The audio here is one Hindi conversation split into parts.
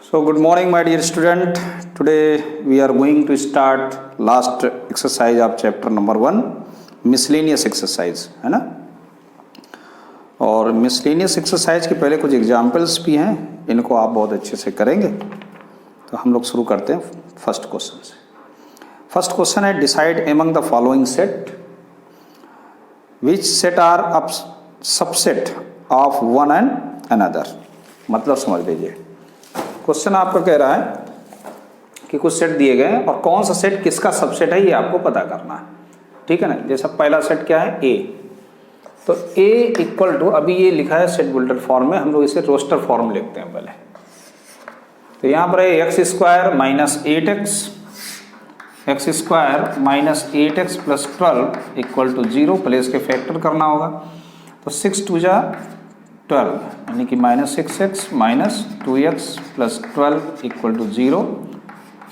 So good morning my dear student. Today we are going to start last exercise of chapter number 1 miscellaneous exercise है ना। और miscellaneous exercise के पहले कुछ एग्जाम्पल्स भी हैं, इनको आप बहुत अच्छे से करेंगे। तो हम लोग शुरू करते हैं फर्स्ट क्वेश्चन से। फर्स्ट क्वेश्चन है decide among the following set which set are a subset of one and another. मतलब समझ लीजिए, क्वेश्चन आपका कह रहा है कि कुछ सेट दिए गए हैं और कौन सा सेट किसका सबसेट है ये आपको पता करना है, ठीक है ना। जैसा पहला सेट क्या है ए, तो ए इक्वल टू, अभी ये लिखा है सेट बुल्टर फॉर्म में, हम लोग इसे रोस्टर फॉर्म लिखते हैं पहले। तो यहाँ पर है x square minus 8x, x square minus 8x plus 12 equal to 0, पहले इसके फैक्टर करना होगा। तो 6 2 जा 12 यानी कि minus 6x minus 2x plus 12 equal to 0।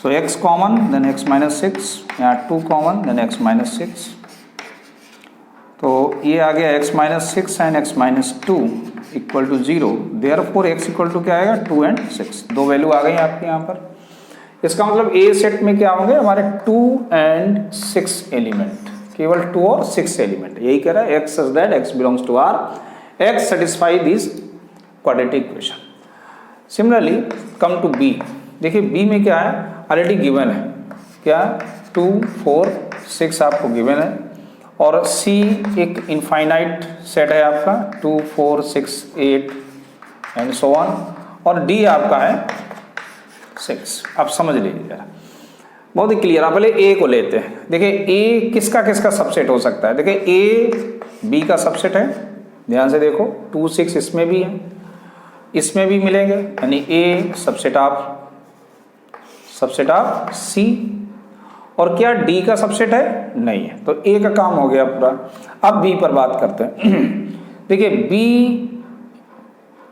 So x common then x minus 6, यहाँ 2 कॉमन देन x माइनस 6। तो ये आ गया x minus 6 and x minus 2 equal to 0। Therefore x equal to क्या आएगा 2 एंड 6, दो वैल्यू आ गई आपके यहाँ पर। इसका मतलब ए सेट में क्या होंगे हमारे 2 एंड 6 एलिमेंट, केवल 2 और 6 एलिमेंट। यही कह रहा है x such that x belongs to R, x satisfy this quadratic equation. Similarly, come to B. देखिए B में क्या है, ऑलरेडी गिवन है, क्या 2 4 6 आपको गिवन है, और C एक इनफाइनाइट सेट है आपका 2 4 6 8 एंड सो ऑन, और D आपका है 6। आप समझ लीजिए जरा, बहुत ही क्लियर। आप पहले A को लेते हैं। देखिए A किसका किसका सबसेट हो सकता है। देखिए A B का सबसेट है, ध्यान से देखो 2 6 इसमें भी है, इसमें भी मिलेंगे, यानी ए सबसेट ऑफ सी। और क्या डी का सबसेट है, नहीं है। तो ए का काम हो गया पूरा। अब बी पर बात करते हैं। देखिए बी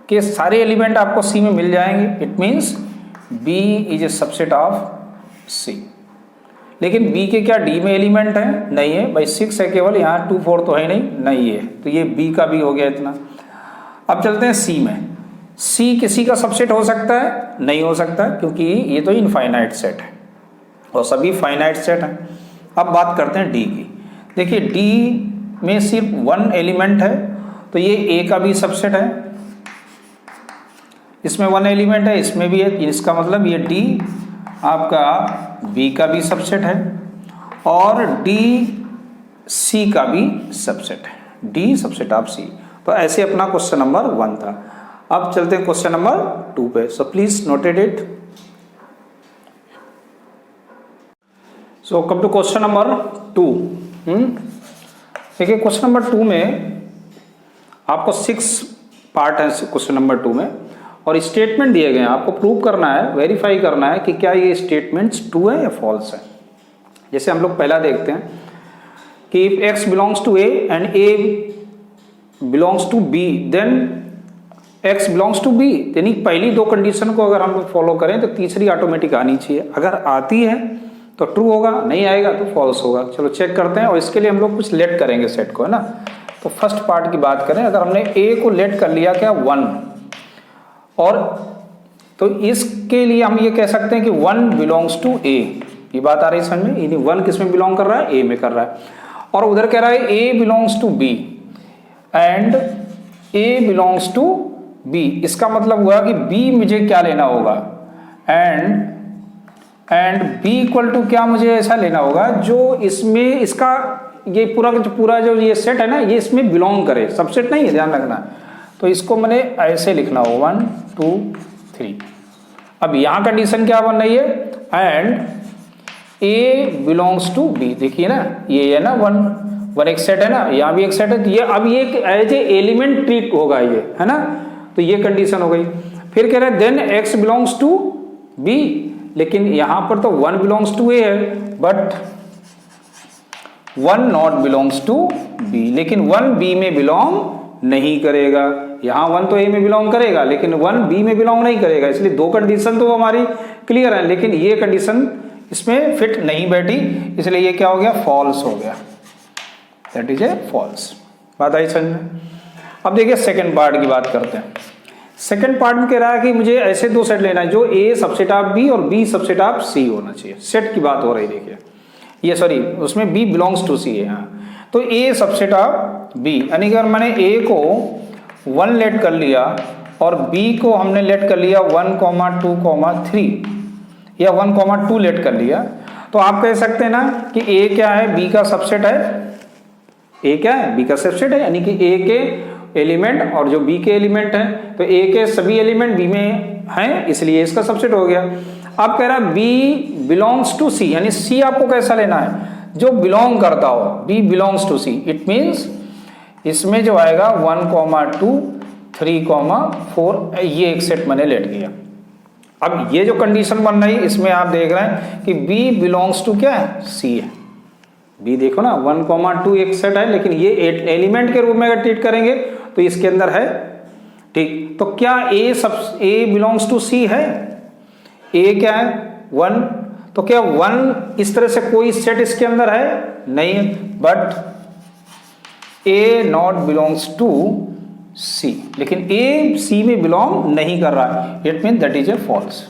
के सारे एलिमेंट आपको सी में मिल जाएंगे, it means B is A subset of C. लेकिन B के क्या D में एलिमेंट है, नहीं है भाई, 6 है केवल, यहाँ 2 4 तो है नहीं है। तो ये B का भी हो गया इतना। अब चलते हैं C में। C किसी का सबसेट हो सकता है, नहीं हो सकता, क्योंकि ये तो इनफाइनाइट सेट है और सभी फाइनाइट सेट हैं। अब बात करते हैं D की। देखिए D में सिर्फ 1 एलिमेंट है, तो ये A का भी सबसेट है। इसमें 1 एलिमेंट है, इसमें भी है, इसका मतलब ये D आपका B का भी सबसेट है और D C का भी सबसेट है, D सबसेट ऑफ C। तो ऐसे अपना क्वेश्चन नंबर 1 था। अब चलते हैं क्वेश्चन नंबर 2 पे। So please noted it. So come to question number 2। देखिए क्वेश्चन नंबर 2 में आपको 6 पार्ट है क्वेश्चन नंबर 2 में, और स्टेटमेंट दिए गए हैं। आपको प्रूव करना है, वेरीफाई करना है कि क्या ये स्टेटमेंट्स ट्रू है या फॉल्स है। जैसे हम लोग पहला देखते हैं कि if x belongs to a and a belongs to b then x belongs to b। यानी पहली 2 कंडीशन को अगर हम लोग फॉलो करें तो तीसरी ऑटोमेटिक आनी चाहिए। अगर आती है तो ट्रू होगा, नहीं आएगा तो फॉल्स होगा। चलो चेक करते हैं, और इसके लिए हम लोग कुछ लेट करेंगे सेट को, है ना। तो फर्स्ट पार्ट की बात करें, अगर हमने a को लेट कर लिया क्या 1, और तो इसके लिए हम ये कह सकते हैं कि 1 बिलोंग्स टू ए। ये बात आ रही है समझ में, यानी 1 किस में बिलोंग कर रहा है, ए में कर रहा है। और उधर कह रहा है A belongs to B and A belongs to B. इसका मतलब हुआ कि बी मुझे क्या लेना होगा, एंड बी इक्वल टू क्या मुझे ऐसा लेना होगा जो इसमें इसका ये पूरा जो ये सेट है ना, ये इसमें बिलोंग करे, सबसेट नहीं है, ध्यान रखना। तो इसको मैंने ऐसे लिखना हो 1 2 3। अब यहां कंडीशन क्या बन रही है, and A belongs to B. देखिए ना, ये है ना 1 एक सेट है ना, यहां भी एक सेट है, तो ये अब ये एज ए एलिमेंट ट्रीट होगा, ये है ना। तो ये कंडीशन हो गई। फिर कह रहे हैं then X belongs to B, लेकिन यहां पर तो 1 बिलोंग्स टू ए है, but 1 not belongs to B, लेकिन 1 बी में बिलोंग नहीं करेगा। यहां 1 तो ए में बिलोंग करेगा, लेकिन 1 बी में बिलोंग नहीं करेगा। इसलिए 2 कंडीशन तो हमारी क्लियर है, लेकिन ये कंडीशन इसमें फिट नहीं बैठी, इसलिए ये क्या हो गया, फॉल्स हो गया। That is a false. बात आई समझ में। अब देखिए सेकंड पार्ट की बात करते हैं। सेकंड पार्ट में कह रहा है कि मुझे ऐसे दो सेट लेना है जो ए सबसेट ऑफ बी और बी सबसेट ऑफ सी होना चाहिए। सेट की बात हो रही देखिए, ये सॉरी उसमें बी बिलोंग्स टू सी है। हाँ, तो ए सबसेट ऑफ बी, यानी कि अगर मैंने ए को 1 लेट कर लिया और बी को हमने लेट कर लिया 1, 2, 3 या 1, 2 लेट कर लिया, तो आप कह सकते हैं ना कि ए क्या है, बी का सबसेट है। ए क्या है, बी का सबसेट है, यानी कि ए के एलिमेंट और जो बी के एलिमेंट हैं, तो ए के सभी एलिमेंट बी में हैं, इसलिए इसका सबसेट हो गया। अब कह रहा है बी बिलोंग्स टू सी, यानी सी आपको कैसा लेना है, जो बिलोंग करता हो, B belongs to C. It means इसमें जो आएगा 1, 2, 3, 4, ये एक सेट मैंने लेट किया। अब ये जो कंडीशन बन रही है इसमें आप देख रहे हैं कि B बिलोंग्स टू क्या है, C है। B देखो ना 1, 2 एक सेट है, लेकिन ये एलिमेंट के रूप में अगर ट्रीट करेंगे तो इसके अंदर है, ठीक। तो क्या A बिलोंग्स टू C है? A क्या है, 1, तो क्या 1 इस तरह से कोई सेट इसके अंदर है, नहीं है, but A not belongs to C, लेकिन A C में बिलोंग नहीं कर रहा है, it mean that is a false.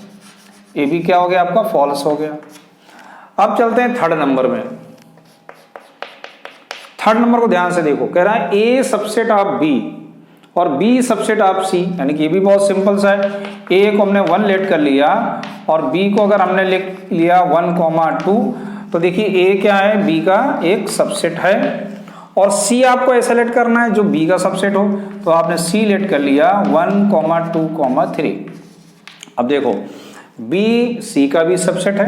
A भी क्या हो गया आपका, फॉल्स हो गया। अब चलते हैं थर्ड नंबर में। थर्ड नंबर को ध्यान से देखो, कह रहा है A सबसेट ऑफ B और B सबसेट ऑफ C, यानी कि ये भी बहुत सिंपल सा है। A को हमने 1 लेट कर लिया और B को अगर हमने लिख लिया 1, 2, तो देखिए A क्या है, B का एक सबसेट है और C आपको ऐसा लेट करना है जो B का सबसेट हो, तो आपने C लेट कर लिया 1, 2, 3। अब देखो B C का भी सबसेट है,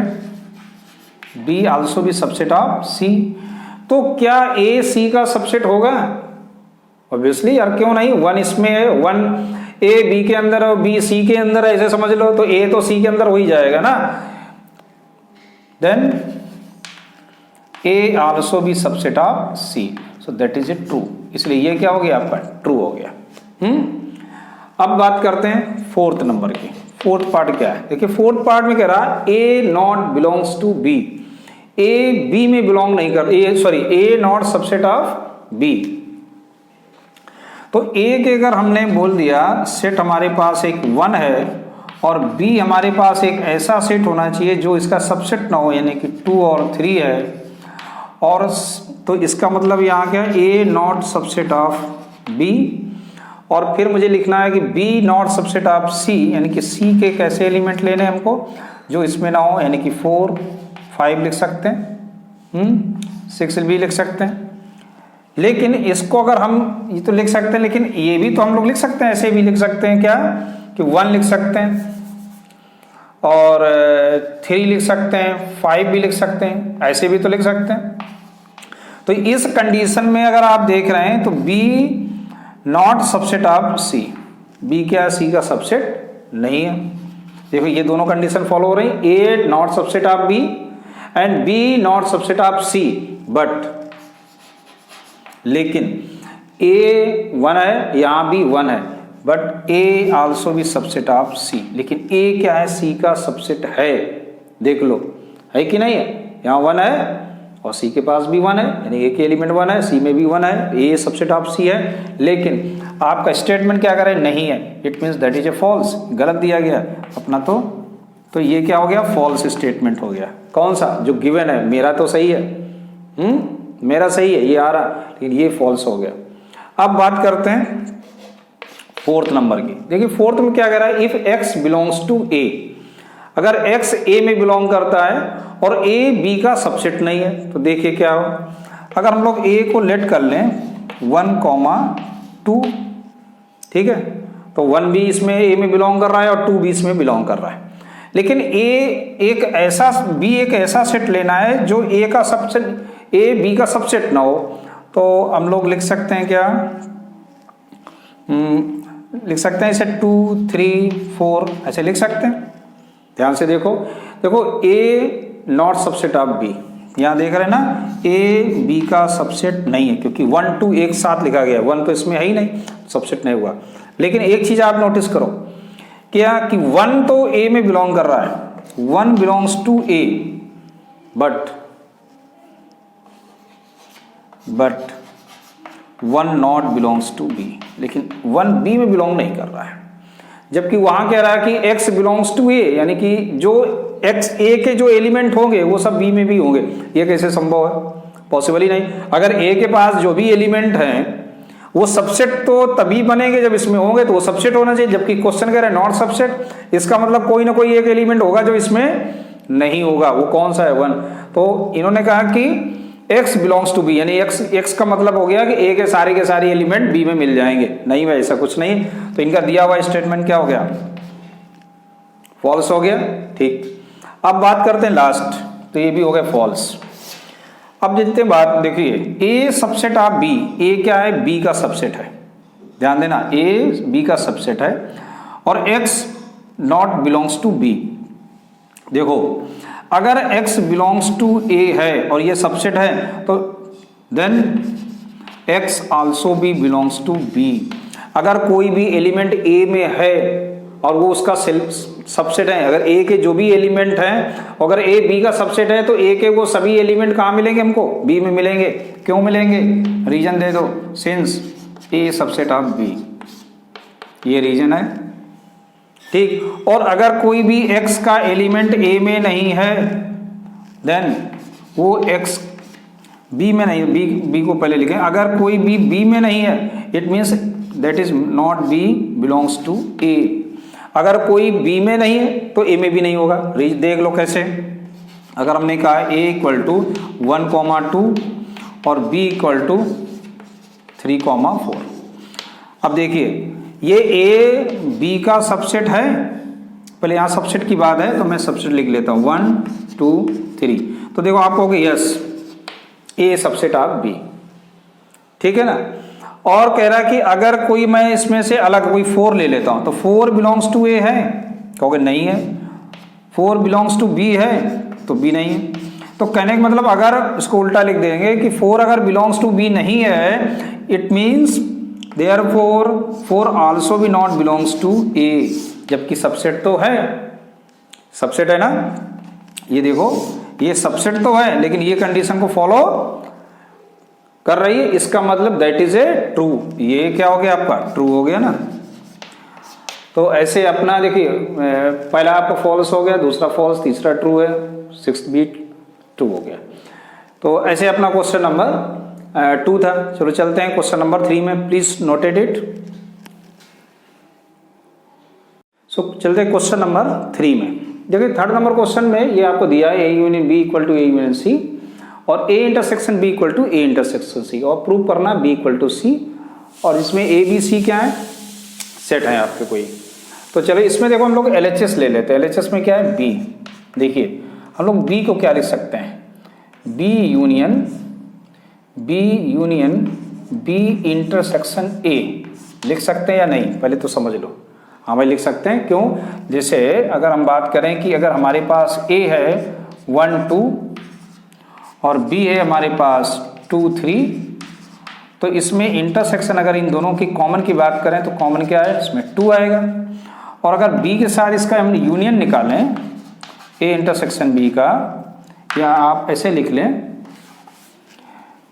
B आल्सो भी सबसेट ऑफ C, तो क्या A C का सबसेट होगा? ऑब्वियसली यार, क्यों नहीं, 1 इसमें है, 1 A B के अंदर है, B C के अंदर है, ऐसे समझ लो, तो A तो C के अंदर हो ही जाएगा ना। देन A आल्सो भी subset of C, so that is A true, इसलिए ये क्या हो गया आपका, ट्रू हो गया। अब बात करते हैं फोर्थ नंबर की। फोर्थ पार्ट क्या है, देखिए फोर्थ पार्ट में कह रहा है A not belongs to B, A B में बिलोंग नहीं कर, A not subset of B। तो A के अगर हमने बोल दिया सेट हमारे पास एक 1 है और B हमारे पास एक ऐसा सेट होना चाहिए जो इसका सबसेट ना हो, यानी कि 2 और 3 है, और तो इसका मतलब यहाँ क्या है, A not subset of B, और फिर मुझे लिखना है कि B not subset of C, यानी कि C के कैसे एलिमेंट लेने हैं हमको जो इसमें ना हो, यानी कि 4, 5 लिख सकते हैं, 6 भी लिख सकते हैं। लेकिन इसको अगर हम ये तो लिख सकते हैं, लेकिन ये भी तो हम लोग लिख सकते हैं, ऐसे भी लिख सकते हैं क्या कि 1 लिख सकते हैं और 3 लिख सकते हैं, 5 भी लिख सकते हैं, ऐसे भी तो लिख सकते हैं। तो इस कंडीशन में अगर आप देख रहे हैं तो B not subset of C, B क्या है, C का सबसेट नहीं है। देखो ये दोनों कंडीशन फॉलो हो रही, A not subset of B and B not subset of C, but लेकिन A 1 है, यहाँ भी 1 है, बट A आल्सो भी सबसेट ऑफ C, लेकिन A क्या है, C का सबसेट है, देख लो है कि नहीं है, यहाँ 1 है और C के पास भी 1 है, यानी A के एलिमेंट 1 है, C में भी 1 है, A सबसेट ऑफ C है, लेकिन आपका स्टेटमेंट क्या करे, नहीं है, it means that is a false, गलत दिया गया अपना, तो ये क्या हो गया, फॉल्स स्टेटमेंट हो गया। कौन सा, जो गिवन है, मेरा तो सही है, मेरा सही है, ये आ रहा, लेकिन ये फॉल्स हो गया। अब बात करते हैं फोर्थ नंबर की। देखिए फोर्थ में क्या कह रहा है, if x belongs to A, अगर x A में बिलोंग करता है और A B का सबसेट नहीं है, तो देखिए क्या हो, अगर हम लोग A को लेट कर लें 1, 2, ठीक है, तो 1 भी इसमें A में बिलोंग कर रहा है और 2 भी इसमें बिलोंग कर रहा है, लेकिन B एक ऐसा सेट लेना है जो A B का सबसेट ना हो, तो हम लोग लिख सकते हैं क्या, लिख सकते हैं इसे 2, 3, 4 ऐसे लिख सकते हैं। ध्यान से देखो A not subset of B, यहाँ देख रहे हैं ना, A B का सबसेट नहीं है, क्योंकि 1, 2 एक साथ लिखा गया, 1 तो इसमें है ही नहीं, सबसेट नहीं हुआ। लेकिन एक चीज आप नोटिस करो क्या कि 1 तो A में बिलोंग कर रहा है, 1 belongs to A, but 1 not belongs to B, लेकिन 1 B में बिलोंग नहीं कर रहा है। जबकि वहां कह रहा है कि x बिलोंग्स टू ए, यानी कि जो x a के जो एलिमेंट होंगे वो सब b में भी होंगे। ये कैसे संभव है? पॉसिबल ही नहीं। अगर a के पास जो भी एलिमेंट हैं वो सबसेट तो तभी बनेंगे जब इसमें होंगे, तो वो सबसेट होना चाहिए। जबकि क्वेश्चन कह रहा है नॉट सबसेट, इसका मतलब कोई ना कोई एक एलिमेंट होगा जो इसमें नहीं होगा। वो कौन सा है? 1। तो इन्होंने कहा कि x बिलोंग्स टू b, यानी x का मतलब हो गया कि a के सारे एलिमेंट b में मिल जाएंगे। नहीं भाई, ऐसा कुछ नहीं। तो इनका दिया हुआ स्टेटमेंट क्या हो गया? फॉल्स हो गया। ठीक, अब बात करते हैं लास्ट, तो ये भी हो गया फॉल्स। अब जितने बात देखिए, a subset of b, a क्या है? b का सबसेट है। ध्यान देना, a b का सबसेट है और x not belongs to b। देखो, अगर x बिलोंग्स टू a है और ये सबसेट है तो देन x आल्सो भी बिलोंग्स टू b। अगर कोई भी एलिमेंट a में है और वो उसका सबसेट है, अगर a के जो भी एलिमेंट हैं, अगर a b का सबसेट है तो a के वो सभी एलिमेंट कहाँ मिलेंगे? हमको b में मिलेंगे। क्यों मिलेंगे? रीजन दे दो, since a subset of b, ये रीजन है। ठीक, और अगर कोई भी x का एलिमेंट a में नहीं है देन वो x b में नहीं, b को पहले लिखें। अगर कोई b b में नहीं है, it means that is not b belongs to a। अगर कोई b में नहीं है तो a में भी नहीं होगा। देख लो कैसे। अगर हमने कहा a इक्वल टू 1,2 और b इक्वल टू 3,4। अब देखिए, ये a b का सबसेट है। पहले यहाँ सबसेट की बात है तो मैं सबसेट लिख लेता हूँ 1 2 3। तो देखो आप कहोगे yes, a subset of b, ठीक है ना। और कह रहा है कि अगर कोई मैं इसमें से अलग कोई 4 ले लेता हूं तो 4 बिलोंग्स टू a है, कहोगे नहीं है। 4 बिलोंग्स टू b है तो b नहीं है। तो कहने का मतलब, अगर इसको उल्टा लिख देंगे कि 4 अगर बिलोंग्स टू b नहीं है, इट मीन्स देयरफॉर 4 आल्सो भी नॉट बिलोंग्स टू a। जबकि सबसेट तो है, सबसेट है ना। ये देखो, ये सबसेट तो है लेकिन ये कंडीशन को फॉलो कर रही है, इसका मतलब दैट इज ए ट्रू। ये क्या हो गया? आपका ट्रू हो गया ना। तो ऐसे अपना देखिए, पहला आपका फॉल्स हो गया, दूसरा फॉल्स, तीसरा ट्रू है, 6th भी ट्रू हो गया। तो ऐसे अपना क्वेश्चन नंबर 2 था। चलो चलते हैं क्वेश्चन नंबर 3 में, प्लीज नोटेड इट। सो चलते हैं क्वेश्चन नंबर 3 में। देखिए, 3rd नंबर क्वेश्चन में ये आपको दिया है a union b equal to a union c और a intersection b equal to a intersection c, और प्रूव करना b इक्वल टू c। और इसमें a b c क्या है? सेट है आपके कोई। तो चलो इसमें देखो, हम लोग LHS ले लेते हैं। LHS में क्या है? b। देखिए हम लोग b को क्या लिख सकते हैं? b union b intersection a लिख सकते हैं या नहीं? पहले तो समझ लो। हाँ भाई, लिख सकते हैं। क्यों? जैसे अगर हम बात करें कि अगर हमारे पास a है 1 2 और b है हमारे पास 2 3, तो इसमें इंटरसेक्शन अगर इन दोनों की कॉमन की बात करें तो कॉमन क्या है? इसमें 2 आएगा। और अगर b के साथ इसका हम यूनियन निकालें, a इंटरसेक्शन b का, या आप ऐसे लिख लें,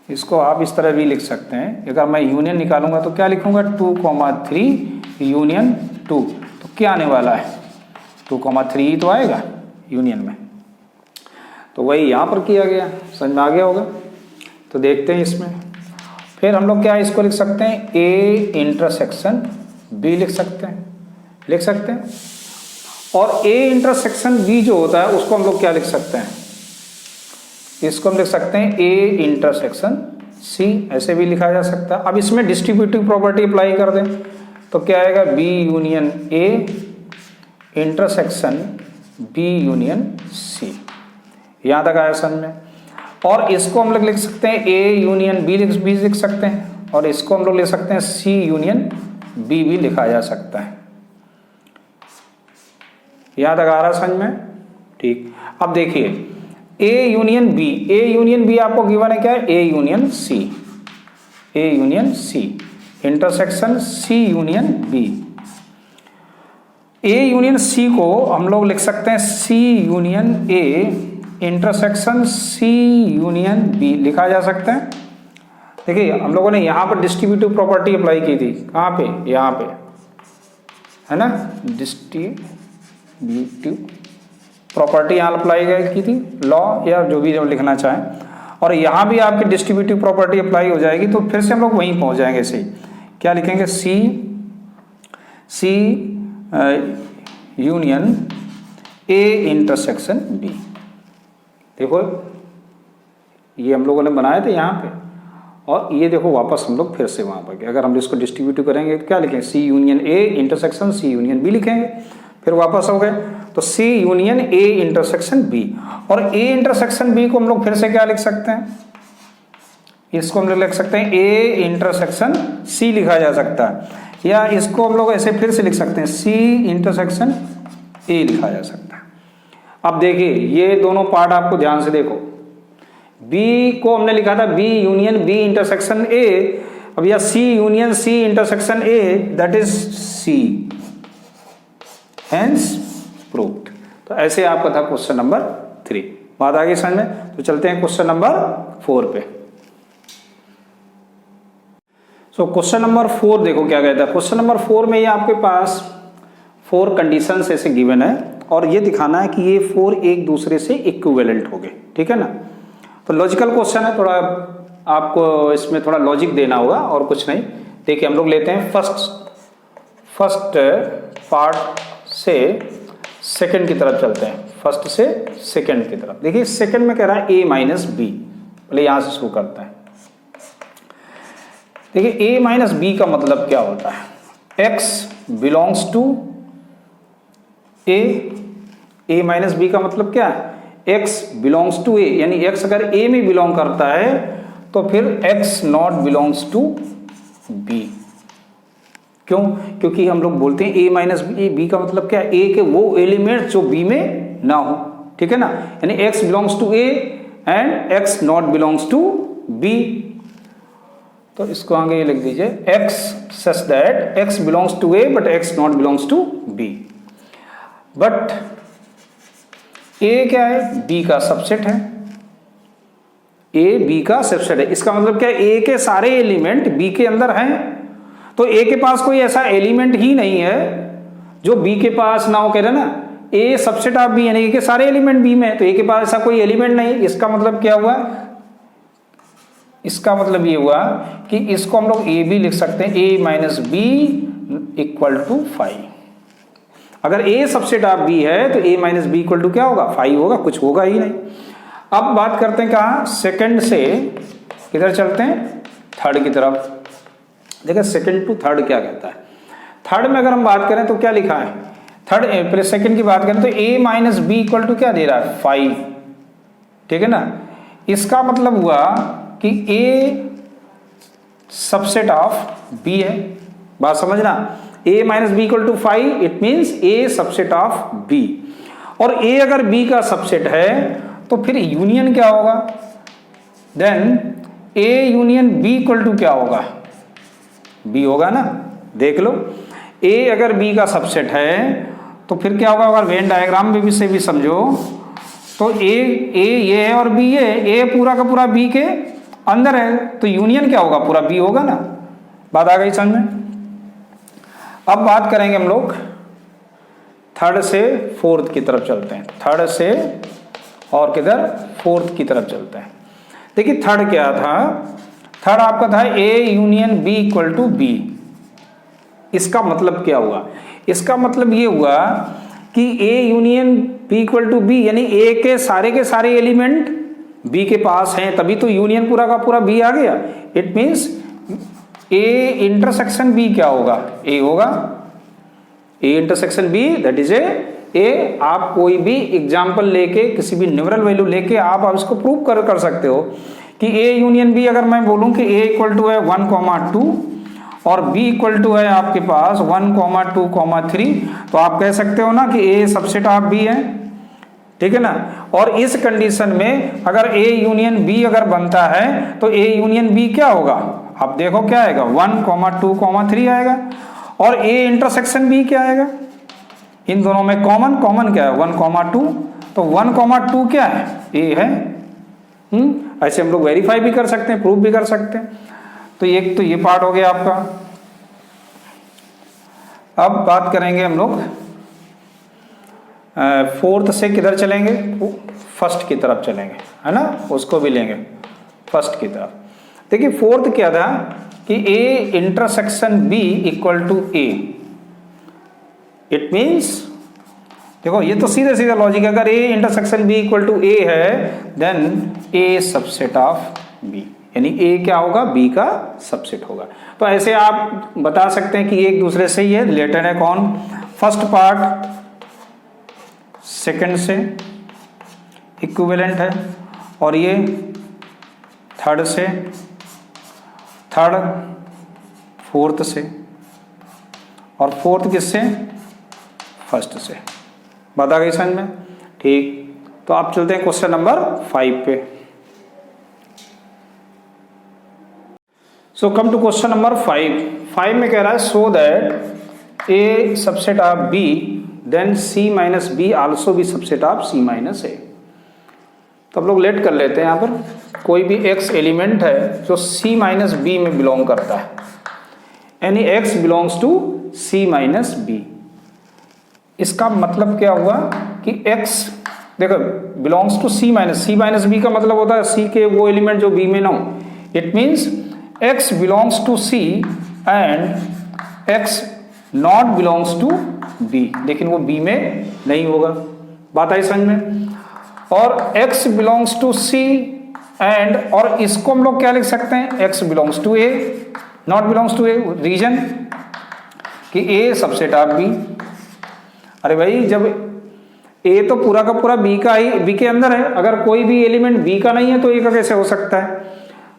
इसको आप इस तरह भी लिख सकते हैं। अगर मैं यूनियन निकालूंगा तो क्या लिखूंगा? 2,3 यूनियन 2। तो क्या आने वाला है? 2,3 ही तो आएगा यूनियन में। तो वही यहाँ पर किया गया, समझ में आ गया होगा। तो देखते हैं इसमें। फिर हम लोग क्या इसको लिख सकते हैं? a इंटरसेक्शन b लिख सकते हैं। और a इंटरसेक्शन b जो होता है उसको हम लोग क्या लिख सकते हैं? इसको हम लिख सकते हैं a इंटरसेक्शन c, ऐसे भी लिखा जा सकता है। अब इसमें डिस्ट्रीब्यूटिव प्रॉपर्टी अप्लाई कर दें तो क्या आएगा? b union a intersection b union c। यहाँ तक आया समझ में। और इसको हम लोग लिख सकते हैं a यूनियन b लिख सकते हैं, और इसको हम लोग लिख सकते हैं c यूनियन b भी लिखा जा सकता है। यहाँ तक आ रहा समझ में? ठीक। अब देखिए, a यूनियन b आपको गिवन है क्या है? a union c intersection c union b। a union c को हम लोग लिख सकते हैं c union a intersection c union b लिखा जा सकता है। देखिए, हम लोगों ने यहाँ पर डिस्ट्रीब्यूटिव प्रॉपर्टी अप्लाई की थी। कहाँ पे? यहाँ पे। है ना, डिस्ट्रीब्यूटिव प्रॉपर्टी यहाँ अप्लाई की थी, लॉ या जो भी हम लिखना चाहें, और यहाँ भी आपकी डिस्ट्रीब्यूटिव प्रॉपर्टी अप्लाई हो जाएगी। तो फिर से हम लोग वहीं पहुँच जाएंगे। सी क्या लिखेंगे, C union A intersection B. देखो ये हम लोगों ने बनाए थे यहाँ पे, और ये देखो वापस हम लोग फिर से वहाँ पर, अगर हम इसको डिस्ट्रीब्यूटिव करेंगे तो क्या लिखेंगे, C union A intersection C union B लिखेंगे, फिर वापस हो गए तो C union A intersection B. और ए इंटरसेक्शन बी को हम लोग फिर से क्या लिख सकते हैं, इसको हम लोग लिख सकते हैं ए इंटरसेक्शन सी लिखा जा सकता है, या इसको हम लोग ऐसे फिर से लिख सकते हैं सी इंटरसेक्शन ए लिखा जा सकता है। अब देखिए ये दोनों पार्ट आपको ध्यान से देखो, बी को हमने लिखा था B union B intersection A, अब या C union C intersection A, that is C, hence proved. तो ऐसे आपका था क्वेश्चन नंबर 3। बात आगे समझ में, तो चलते हैं क्वेश्चन नंबर 4 पे। सो क्वेश्चन नंबर 4 देखो क्या कहता है। क्वेश्चन नंबर 4 में ये आपके पास 4 कंडीशंस ऐसे गिवन है, और ये दिखाना है कि ये 4 एक दूसरे से इक्विवेलेंट हो गए, ठीक है ना। तो लॉजिकल क्वेश्चन है, थोड़ा आपको इसमें थोड़ा लॉजिक देना होगा और कुछ नहीं। देखिए हम लोग लेते हैं फर्स्ट पार्ट से सेकंड की तरफ चलते हैं, फर्स्ट से सेकंड की तरफ। देखिए सेकंड में कह रहा है a माइनस बी, पहले यहां से शुरू करता है। देखिए a माइनस बी का मतलब क्या होता है, x belongs to a minus B का मतलब क्या है, x बिलोंग्स टू a, यानी x अगर a में बिलोंग करता है तो फिर x not belongs to b। क्यों, क्योंकि हम लोग बोलते हैं a माइनस बी का मतलब क्या है, a के वो एलिमेंट जो b में ना हो, ठीक है ना, यानी x belongs to a and x not belongs to b। तो इसको आगे ये लिख दीजिए, x such that x belongs to a but x not belongs to b। But a क्या है, b का सबसेट है, a b का सबसेट है। इसका मतलब क्या है, a के सारे एलिमेंट b के अंदर हैं, तो a के पास कोई ऐसा एलिमेंट ही नहीं है जो b के पास ना हो। कह रहे ना a सबसेट ऑफ b, यानी a के सारे एलिमेंट b में है, तो a के पास ऐसा कोई एलिमेंट नहीं है। इसका मतलब क्या हुआ, इसका मतलब ये हुआ कि इसको हम लोग a भी लिख सकते हैं, a minus B equal to 5। अगर a सबसेट ऑफ b है तो a minus B equal to क्या होगा, 5 होगा, कुछ होगा ही नहीं। अब बात करते हैं कहाँ, सेकंड से किधर चलते हैं, थर्ड की तरफ। देखिए सेकंड टू थर्ड क्या कहता है। थर्ड में अगर हम बात करें तो क्या लिखा है, थर्ड सेकंड की बात करें तो a minus B equal to क्या दे रहा है, 5, ठीक है ना। इसका मतलब हुआ कि a सबसेट ऑफ b है, बात समझना। a minus B equal to 5, it means a subset of b, और a अगर b का सबसेट है तो फिर यूनियन क्या होगा, then a union b equal to क्या होगा, b होगा ना। देख लो a अगर b का सबसेट है तो फिर क्या होगा, अगर वेन डायग्राम में भी से भी समझो तो a ये है और b ये है, a पूरा का पूरा b के अंदर है, तो यूनियन क्या होगा, पूरा b होगा ना। बात आ गई समझ में। अब बात करेंगे हम लोग थर्ड से फोर्थ की तरफ चलते हैं, थर्ड से और किधर, फोर्थ की तरफ चलते हैं। देखिए थर्ड क्या था, थर्ड आपका था a union b equal to b। इसका मतलब क्या हुआ, इसका मतलब ये हुआ कि a union b equal to b, यानी a के सारे एलिमेंट b के पास हैं, तभी तो यूनियन पूरा का पूरा b आ गया। It means a intersection b क्या होगा, a होगा, a intersection b that is a। आप कोई भी एग्जाम्पल लेके, किसी भी न्यूमरल वैल्यू लेके आप इसको प्रूव कर सकते हो कि a यूनियन b, अगर मैं बोलूं कि a इक्वल टू है 1,2 और b इक्वल टू है आपके पास 1,2,3, तो आप कह सकते हो ना कि a सबसेट ऑफ b है, ठीक है ना। और इस कंडीशन में अगर a यूनियन b अगर बनता है तो a यूनियन b क्या होगा, आप देखो क्या आएगा, 1,2,3 आएगा, और a इंटरसेक्शन b क्या आएगा, इन दोनों में कॉमन क्या है, 1,2, तो 1,2 क्या है, a है। ऐसे हम लोग वेरीफाई भी कर सकते हैं, प्रूफ भी कर सकते हैं। तो एक तो ये पार्ट हो गया आपका। अब बात करेंगे हम लोग फोर्थ से किधर चलेंगे, फर्स्ट की तरफ चलेंगे, है ना, उसको भी लेंगे फर्स्ट की तरफ। देखिए फोर्थ क्या था कि A intersection B equal to A, it means देखो ये तो सीधे सीधे लॉजिक है, अगर A intersection B equal to A है then A subset of B, यानी ए क्या होगा, बी का सबसेट होगा। तो ऐसे आप बता सकते हैं कि एक दूसरे से ये रिलेटेड है। कौन, फर्स्ट पार्ट सेकंड से इक्विवेलेंट है और ये थर्ड से, थर्ड फोर्थ से, और फोर्थ किससे, फर्स्ट से। बात आ गई समझ में? ठीक, तो आप चलते हैं क्वेश्चन नंबर 5 पे। So come to question number 5 में कह रहा है so that A subset of B then C minus B also B subset of C minus A. तो हम लोग लेट कर लेते हैं। यहाँ पर कोई भी एक्स एलिमेंट है जो सी माइनस बी में बिलोंग करता है, यानी X belongs to C minus B. इसका मतलब क्या हुआ कि x देखो belongs to C minus B का मतलब होता है सी के वो एलिमेंट जो बी में ना हो। It means x belongs to C and x not belongs to b, लेकिन वो b में नहीं होगा। बात आई समझ में? और x belongs to c and, और इसको हम लोग क्या लिख सकते हैं, x belongs to a not belongs to a, reason कि a सबसेट ऑफ b। अरे भाई जब ए तो पूरा का पूरा बी का ही, बी के अंदर है, अगर कोई भी एलिमेंट बी का नहीं है तो ए का कैसे हो सकता है?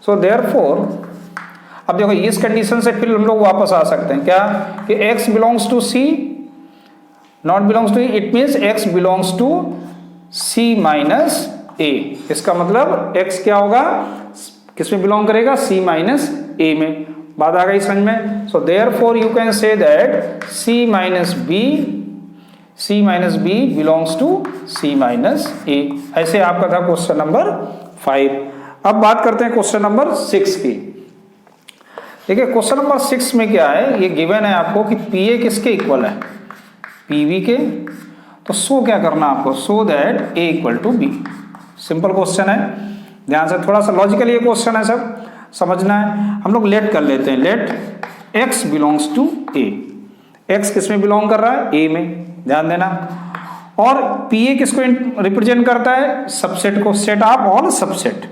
सो देयरफॉर अब देखो इस कंडीशन से फिर हम लोग वापस आ सकते हैं क्या, कि x belongs to c not belongs to, it means x belongs to c minus a। इसका मतलब x क्या होगा, किस में बिलोंग करेगा, c माइनस a में। बात आ गई समझ में? So therefore you can say that c minus b belongs to c minus a। ऐसे आपका था क्वेश्चन नंबर 5। अब बात करते हैं क्वेश्चन नंबर 6 की। देखिए क्वेश्चन नंबर 6 में क्या है, ये गिवन है आपको कि PA किसके इक्वल है, PB के। तो सो क्या करना आपको, so that A equal to B। Simple question है, ध्यान से थोड़ा सा लॉजिकल ये क्वेश्चन है, सब समझना है। हम लोग लेट कर लेते हैं, let x belongs to A। x किस में बिलोंग कर रहा है, A में, ध्यान देना। और PA किसको रिप्रेजेंट करता है, सबसेट को, सेट ऑफ ऑल सबसेट।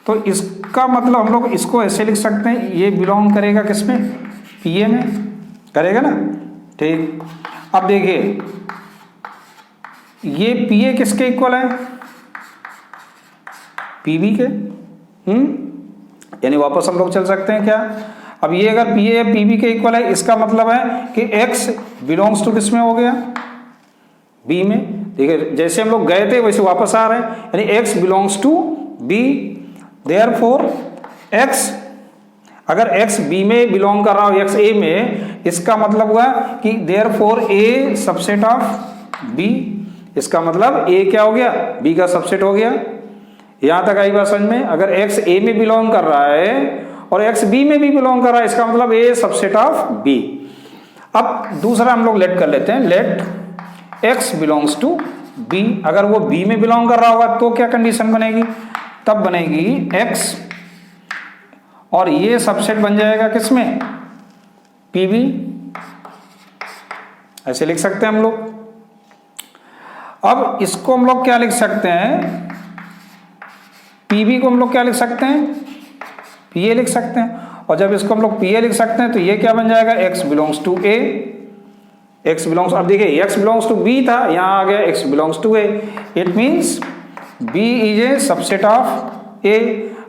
तो इसका मतलब हम लोग इसको ऐसे लिख सकते हैं, ये बिलोंग करेगा किसमें, PA में, करेगा ना। ठीक, अब देखिए ये PA किसके इक्वल है, PB के। यानी वापस हम लोग चल सकते हैं क्या, अब ये अगर PA या PB के इक्वल है, इसका मतलब है कि x बिलोंग्स टू किसमें हो गया, B में। देखिए जैसे हम लोग गए थे वैसे वापस आ रहे हैं, यानी x belongs to B। Therefore x, अगर x B में बिलोंग कर रहा हो, x A में, इसका मतलब हुआ कि therefore A subset of B। इसका मतलब A क्या हो गया, B का सबसेट हो गया। यहां तक आई बात समझ में? अगर x A में बिलोंग कर रहा है और x B में भी बिलोंग कर रहा है, इसका मतलब A सबसेट ऑफ B। अब दूसरा हम लोग लेट कर लेते हैं, let x belongs to B। अगर वो B में बिलोंग कर रहा होगा तो क्या कंडीशन बनेगी, तब बनेगी x और ये सबसेट बन जाएगा किसमें, PB। ऐसे लिख सकते हैं हम लोग। अब इसको हम लोग क्या लिख सकते हैं, PB को हम लोग क्या लिख सकते हैं, PA लिख सकते हैं। और जब इसको हम लोग PA लिख सकते हैं तो ये क्या बन जाएगा, x belongs to A। x belongs, अब देखिए x बिलोंग्स टू B था, यहां आ गया x belongs to A। It means B is A subset of A।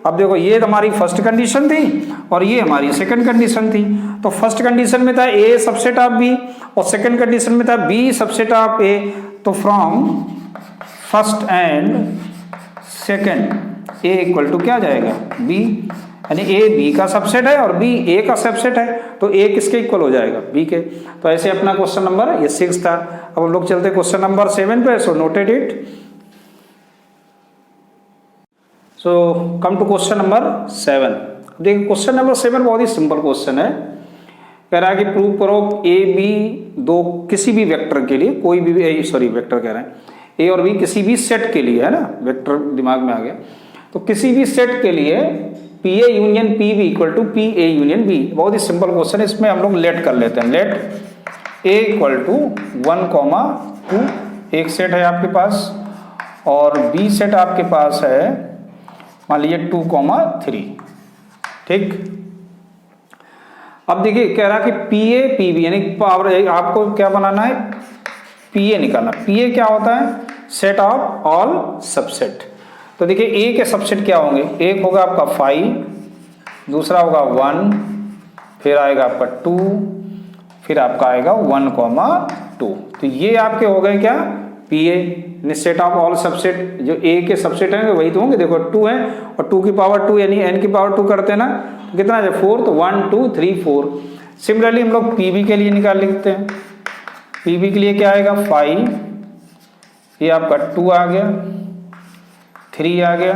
अब देखो ये हमारी फर्स्ट कंडीशन थी और ये हमारी सेकंड कंडीशन थी। तो फर्स्ट कंडीशन में था A सबसेट ऑफ B और सेकंड कंडीशन में था B सबसेट ऑफ A। तो from first and second A equal to क्या जाएगा, B, यानी A B का सबसेट है और B A का सबसेट है, तो A किसके इक्वल हो जाएगा, B के। तो ऐसे अपना क्वेश्चन नंबर ये 6 था। अब हम लोग चलते क्वेश्चन नंबर 7 पे। So noted it. So come to question number 7। देखिए क्वेश्चन नंबर 7 बहुत ही सिंपल क्वेश्चन है। कह रहा है कि प्रूव करो ए बी दो किसी भी वेक्टर के लिए, कोई भी वेक्टर कह रहे हैं, ए और बी किसी भी सेट के लिए, है ना, वेक्टर दिमाग में आ गया, तो किसी भी सेट के लिए P A union P B equal to P A union B. बहुत ही सिंपल क्वेश्चन है, इसमें हम लोग लेट कर लेते हैं। लेट ए इक्वल टू 1,2 एक सेट है आपके पास, और बी सेट आपके पास है मान लीजिए 2,3, ठीक। अब देखिए कह रहा कि पी ए पी बी, यानी पावर आपको क्या बनाना है, पी ए निकालना। पी ए क्या होता है, सेट ऑफ ऑल सबसेट। तो देखिए ए के सबसेट क्या होंगे, एक होगा आपका 5, दूसरा होगा 1, फिर आएगा आपका 2, फिर आपका आएगा 1,2। तो ये आपके हो गए क्या, P A set of all subset. जो ए के सबसेट हैं वही तो होंगे, देखो 2 है और 2 की पावर 2 यानी n की पावर 2 करते हैं ना, तो कितना है 4, तो 1 2 3 4। सिमिलरली हम लोग पी बी के लिए निकाल लिखते हैं। पी बी के लिए क्या आएगा 5, ये आपका 2 आ गया, 3 आ गया,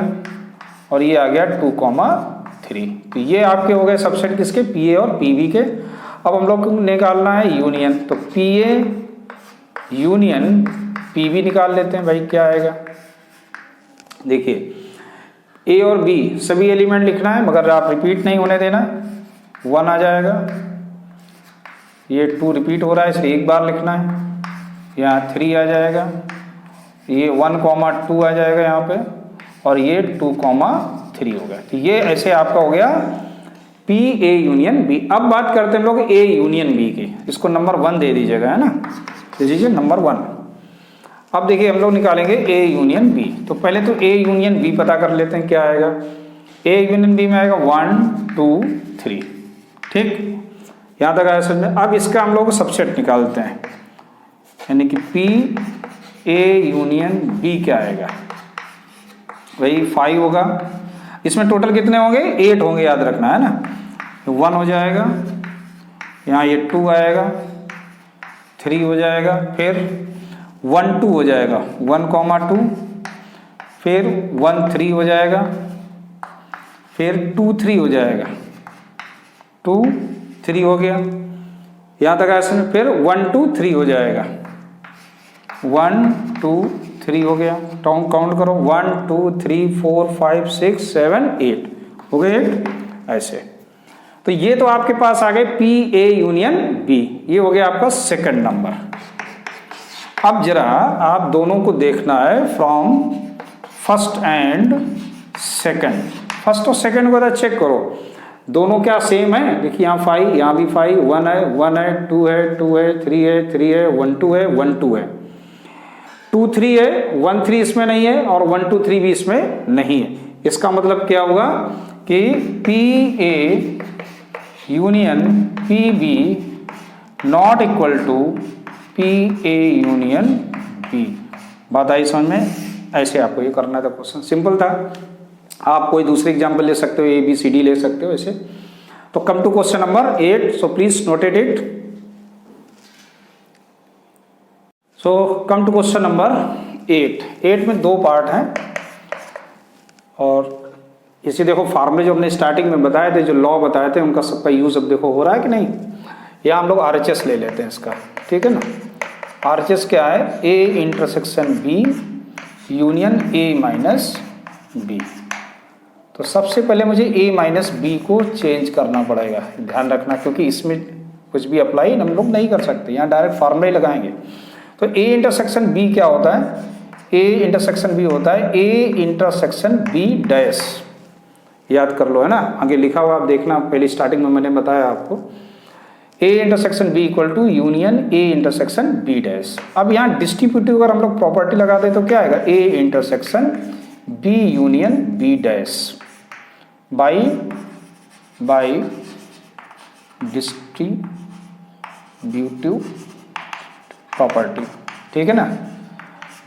और ये आ गया 2,3। तो ये आपके हो गए सबसेट किसके, पी ए और पी बी के। अब हम लोग को निकालना है यूनियन, तो P A union P B निकाल लेते हैं भाई। क्या आएगा, देखिए ए और बी सभी एलिमेंट लिखना है, मगर आप रिपीट नहीं होने देना। 1 आ जाएगा, ये 2 रिपीट हो रहा है इसलिए एक बार लिखना है, यहाँ 3 आ जाएगा, ये 1,2 आ जाएगा यहाँ पे, और ये 2,3 हो गया। तो ये ऐसे आपका हो गया पी ए यूनियन बी। अब बात करते हैं हम लोग ए यूनियन बी की, इसको नंबर 1 दे दीजिएगा, है ना, दे दीजिए नंबर 1। अब देखिए हम लोग निकालेंगे ए यूनियन बी। तो पहले तो ए यूनियन बी पता कर लेते हैं, क्या आएगा, ए यूनियन बी में आएगा 1 2 3, ठीक, यहाँ तक आया समझ में। अब इसका हम लोग सबसेट निकालते हैं, यानी कि पी ए यूनियन बी क्या आएगा, वही 5 होगा। इसमें टोटल कितने होंगे, 8 होंगे, याद रखना है ना। 1 हो जाएगा, यहाँ ये 2 आएगा, 3 हो जाएगा, फिर 1 2 हो जाएगा, 1,2, फिर 1 3 हो जाएगा, फिर 2 3 हो जाएगा, 2 3 हो गया, यहाँ तक ऐसे में। फिर 1 2 3 हो जाएगा, 1 2 3 हो गया, काउंट करो, 1 2 3 4 5 6 7 8 हो गए 8 ऐसे। तो ये तो आपके पास आ गए पी ए यूनियन बी, ये हो गया आपका सेकंड नंबर। अब जरा आप दोनों को देखना है from first and second. First और सेकंड को चेक करो, दोनों क्या सेम है। देखिए यहाँ 5, यहाँ भी 5, 1 है 1 है, 2 है 2 है, 3 है 3 है, 1 2 है 1 2 है, 2 3 है, 1 3 इसमें नहीं है, और 1 2 3 भी इसमें नहीं है। इसका मतलब क्या होगा कि P A union P B not equal to P A union B. बात आई समझ में, ऐसे आपको ये करना था। क्वेश्चन सिंपल था, आप कोई दूसरी एग्जाम्पल ले सकते हो, ए बी सी डी ले सकते हो ऐसे। तो come to question number 8, so please noted it. So come to question number 8 में 2 पार्ट हैं, और इसी देखो फार्मूले जो हमने स्टार्टिंग में बताए थे, जो लॉ बताए थे, उनका सबका यूज अब देखो हो रहा है कि नहीं। या हम लोग RHS ले लेते हैं इसका, ठीक है ना। RHS क्या है, A intersection B union A minus B। तो सबसे पहले मुझे A माइनस B को चेंज करना पड़ेगा, ध्यान रखना, क्योंकि इसमें कुछ भी अप्लाई हम लोग नहीं कर सकते, यहाँ डायरेक्ट फार्मूला ही लगाएंगे। तो A इंटरसेक्शन B क्या होता है, A इंटरसेक्शन B होता है A इंटरसेक्शन B डैश। याद कर लो, है ना, आगे लिखा हुआ आप देखना, पहले स्टार्टिंग में मैंने बताया आपको। A intersection B equal to union A intersection B dash. अब यहाँ डिस्ट्रीब्यूटिव अगर हम लोग प्रॉपर्टी लगाते हैं तो क्या आएगा, A intersection B union B dash by distributive property, ठीक है ना,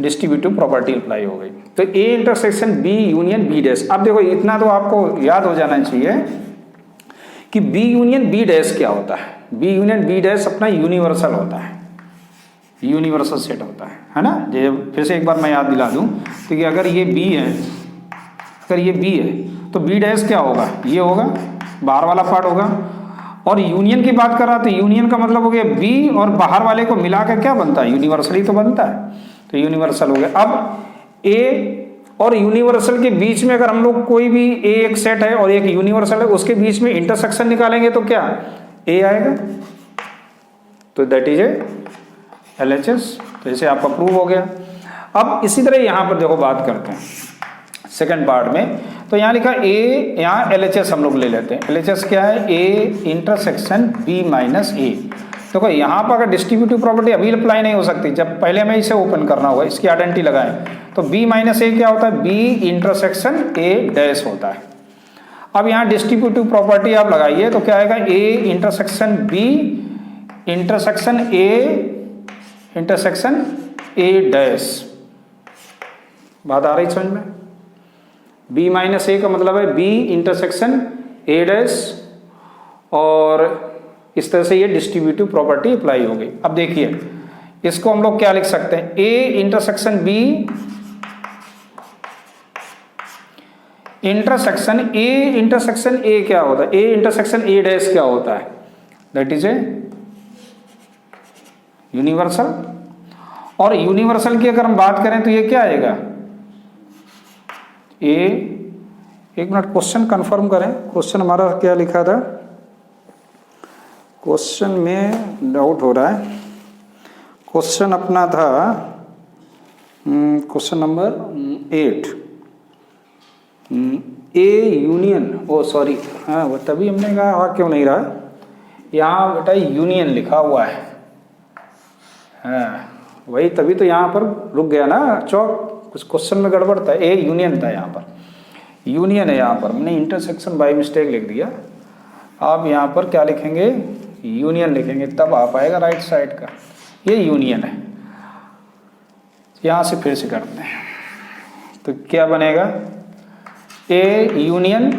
डिस्ट्रीब्यूटिव प्रॉपर्टी अप्लाई हो गई। तो A intersection B union B dash. अब देखो इतना तो आपको याद हो जाना चाहिए कि B यूनियन B डैश क्या होता है। B यूनियन B डैश अपना यूनिवर्सल होता है, यूनिवर्सल सेट होता है ना। फिर से एक बार मैं याद दिला दूं, तो कि अगर ये B है, अगर ये B है तो B डैश क्या होगा, ये होगा, बाहर वाला पार्ट होगा, और यूनियन की बात कर रहा तो यूनियन का मतलब हो गया बी और बाहर वाले को मिला के क्या बनता है, यूनिवर्सल ही तो बनता है, तो यूनिवर्सल हो गया। अब ए और यूनिवर्सल के बीच में अगर हम लोग कोई भी ए एक सेट है और एक यूनिवर्सल है, उसके बीच में इंटरसेक्शन निकालेंगे तो क्या ए आएगा, तो दैट इज ए LHS। तो इसे आपका प्रूव हो गया। अब इसी तरह यहां पर देखो बात करते हैं सेकंड पार्ट में। तो यहाँ लिखा ए, यहाँ LHS हम लोग ले लेते हैं। LHS क्या है, ए इंटरसेक्शन बी माइनस ए। देखो यहाँ पर अगर डिस्ट्रीब्यूटिव प्रॉपर्टी अभी अप्लाई नहीं हो सकती, जब पहले हमें इसे ओपन करना होगा, इसकी आइडेंटिटी लगाएं। तो बी माइनस ए क्या होता है, बी इंटरसेक्शन ए डैश होता है। अब यहाँ डिस्ट्रीब्यूटिव प्रॉपर्टी आप लगाइए तो क्या आएगा, A intersection B intersection A dash. बात आ रही समझ में? बी माइनस ए का मतलब है बी इंटरसेक्शन ए डैश, और इस तरह से ये डिस्ट्रीब्यूटिव प्रॉपर्टी अप्लाई हो गई। अब देखिए इसको हम लोग क्या लिख सकते हैं, A intersection B intersection A क्या होता है, ए इंटरसेक्शन ए डैश क्या होता है, दैट इज ए यूनिवर्सल। और यूनिवर्सल की अगर हम बात करें तो ये क्या आएगा, ए, एक मिनट क्वेश्चन कंफर्म करें, क्वेश्चन हमारा क्या लिखा था, क्वेश्चन में डाउट हो रहा है। क्वेश्चन अपना था question number 8, A union, oh sorry, हाँ वो तभी हमने कहा हाँ क्यों नहीं रहा, यहाँ बेटा यूनियन लिखा हुआ है, हाँ वही तभी तो यहाँ पर रुक गया ना चौक, कुछ क्वेश्चन में गड़बड़ था, ए यूनियन था, यहाँ पर यूनियन है, यहाँ पर हमने इंटरसेक्शन बाय मिस्टेक लिख दिया। आप यहाँ पर क्या लिखेंगे, यूनियन लिखेंगे, तब आ पाएगा राइट साइड का, ये यूनियन है। यहाँ से फिर से करते हैं तो क्या बनेगा, A union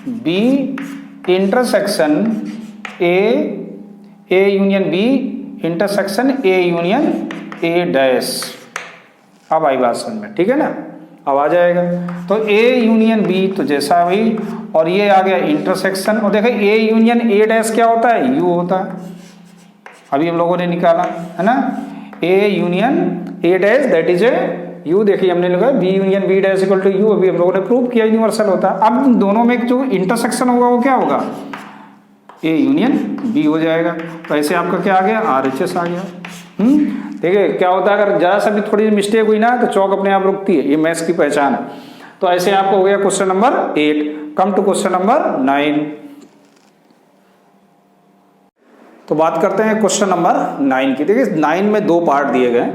B intersection A union B intersection A union A dash. अब आई बात समझ में, ठीक है ना, अब आ जाएगा। तो ए यूनियन बी तो जैसा भी, और ये आ गया इंटरसेक्शन, और देखो ए यूनियन ए डैश क्या होता है, यू होता है, अभी हम लोगों ने निकाला है ना, A union A dash that is A U. देखिए हमने लिखा B union B dash equal to U, अभी हम लोगों ने प्रूव किया यूनिवर्सल होता है। अब दोनों में जो इंटरसेक्शन होगा वो क्या होगा, ए यूनियन बी हो जाएगा। तो ऐसे आपका क्या आ गया, RHS आ गया। ठीक है, क्या होता है अगर जरा सा भी थोड़ी मिस्टेक हुई ना तो चौक अपने आप रुकती है, ये मैथ्स की पहचान है। तो ऐसे आपको हो गया question number 8। Come to question number 9। तो बात करते हैं क्वेश्चन नंबर 9 की। देखिए 9 में दो पार्ट दिए गए।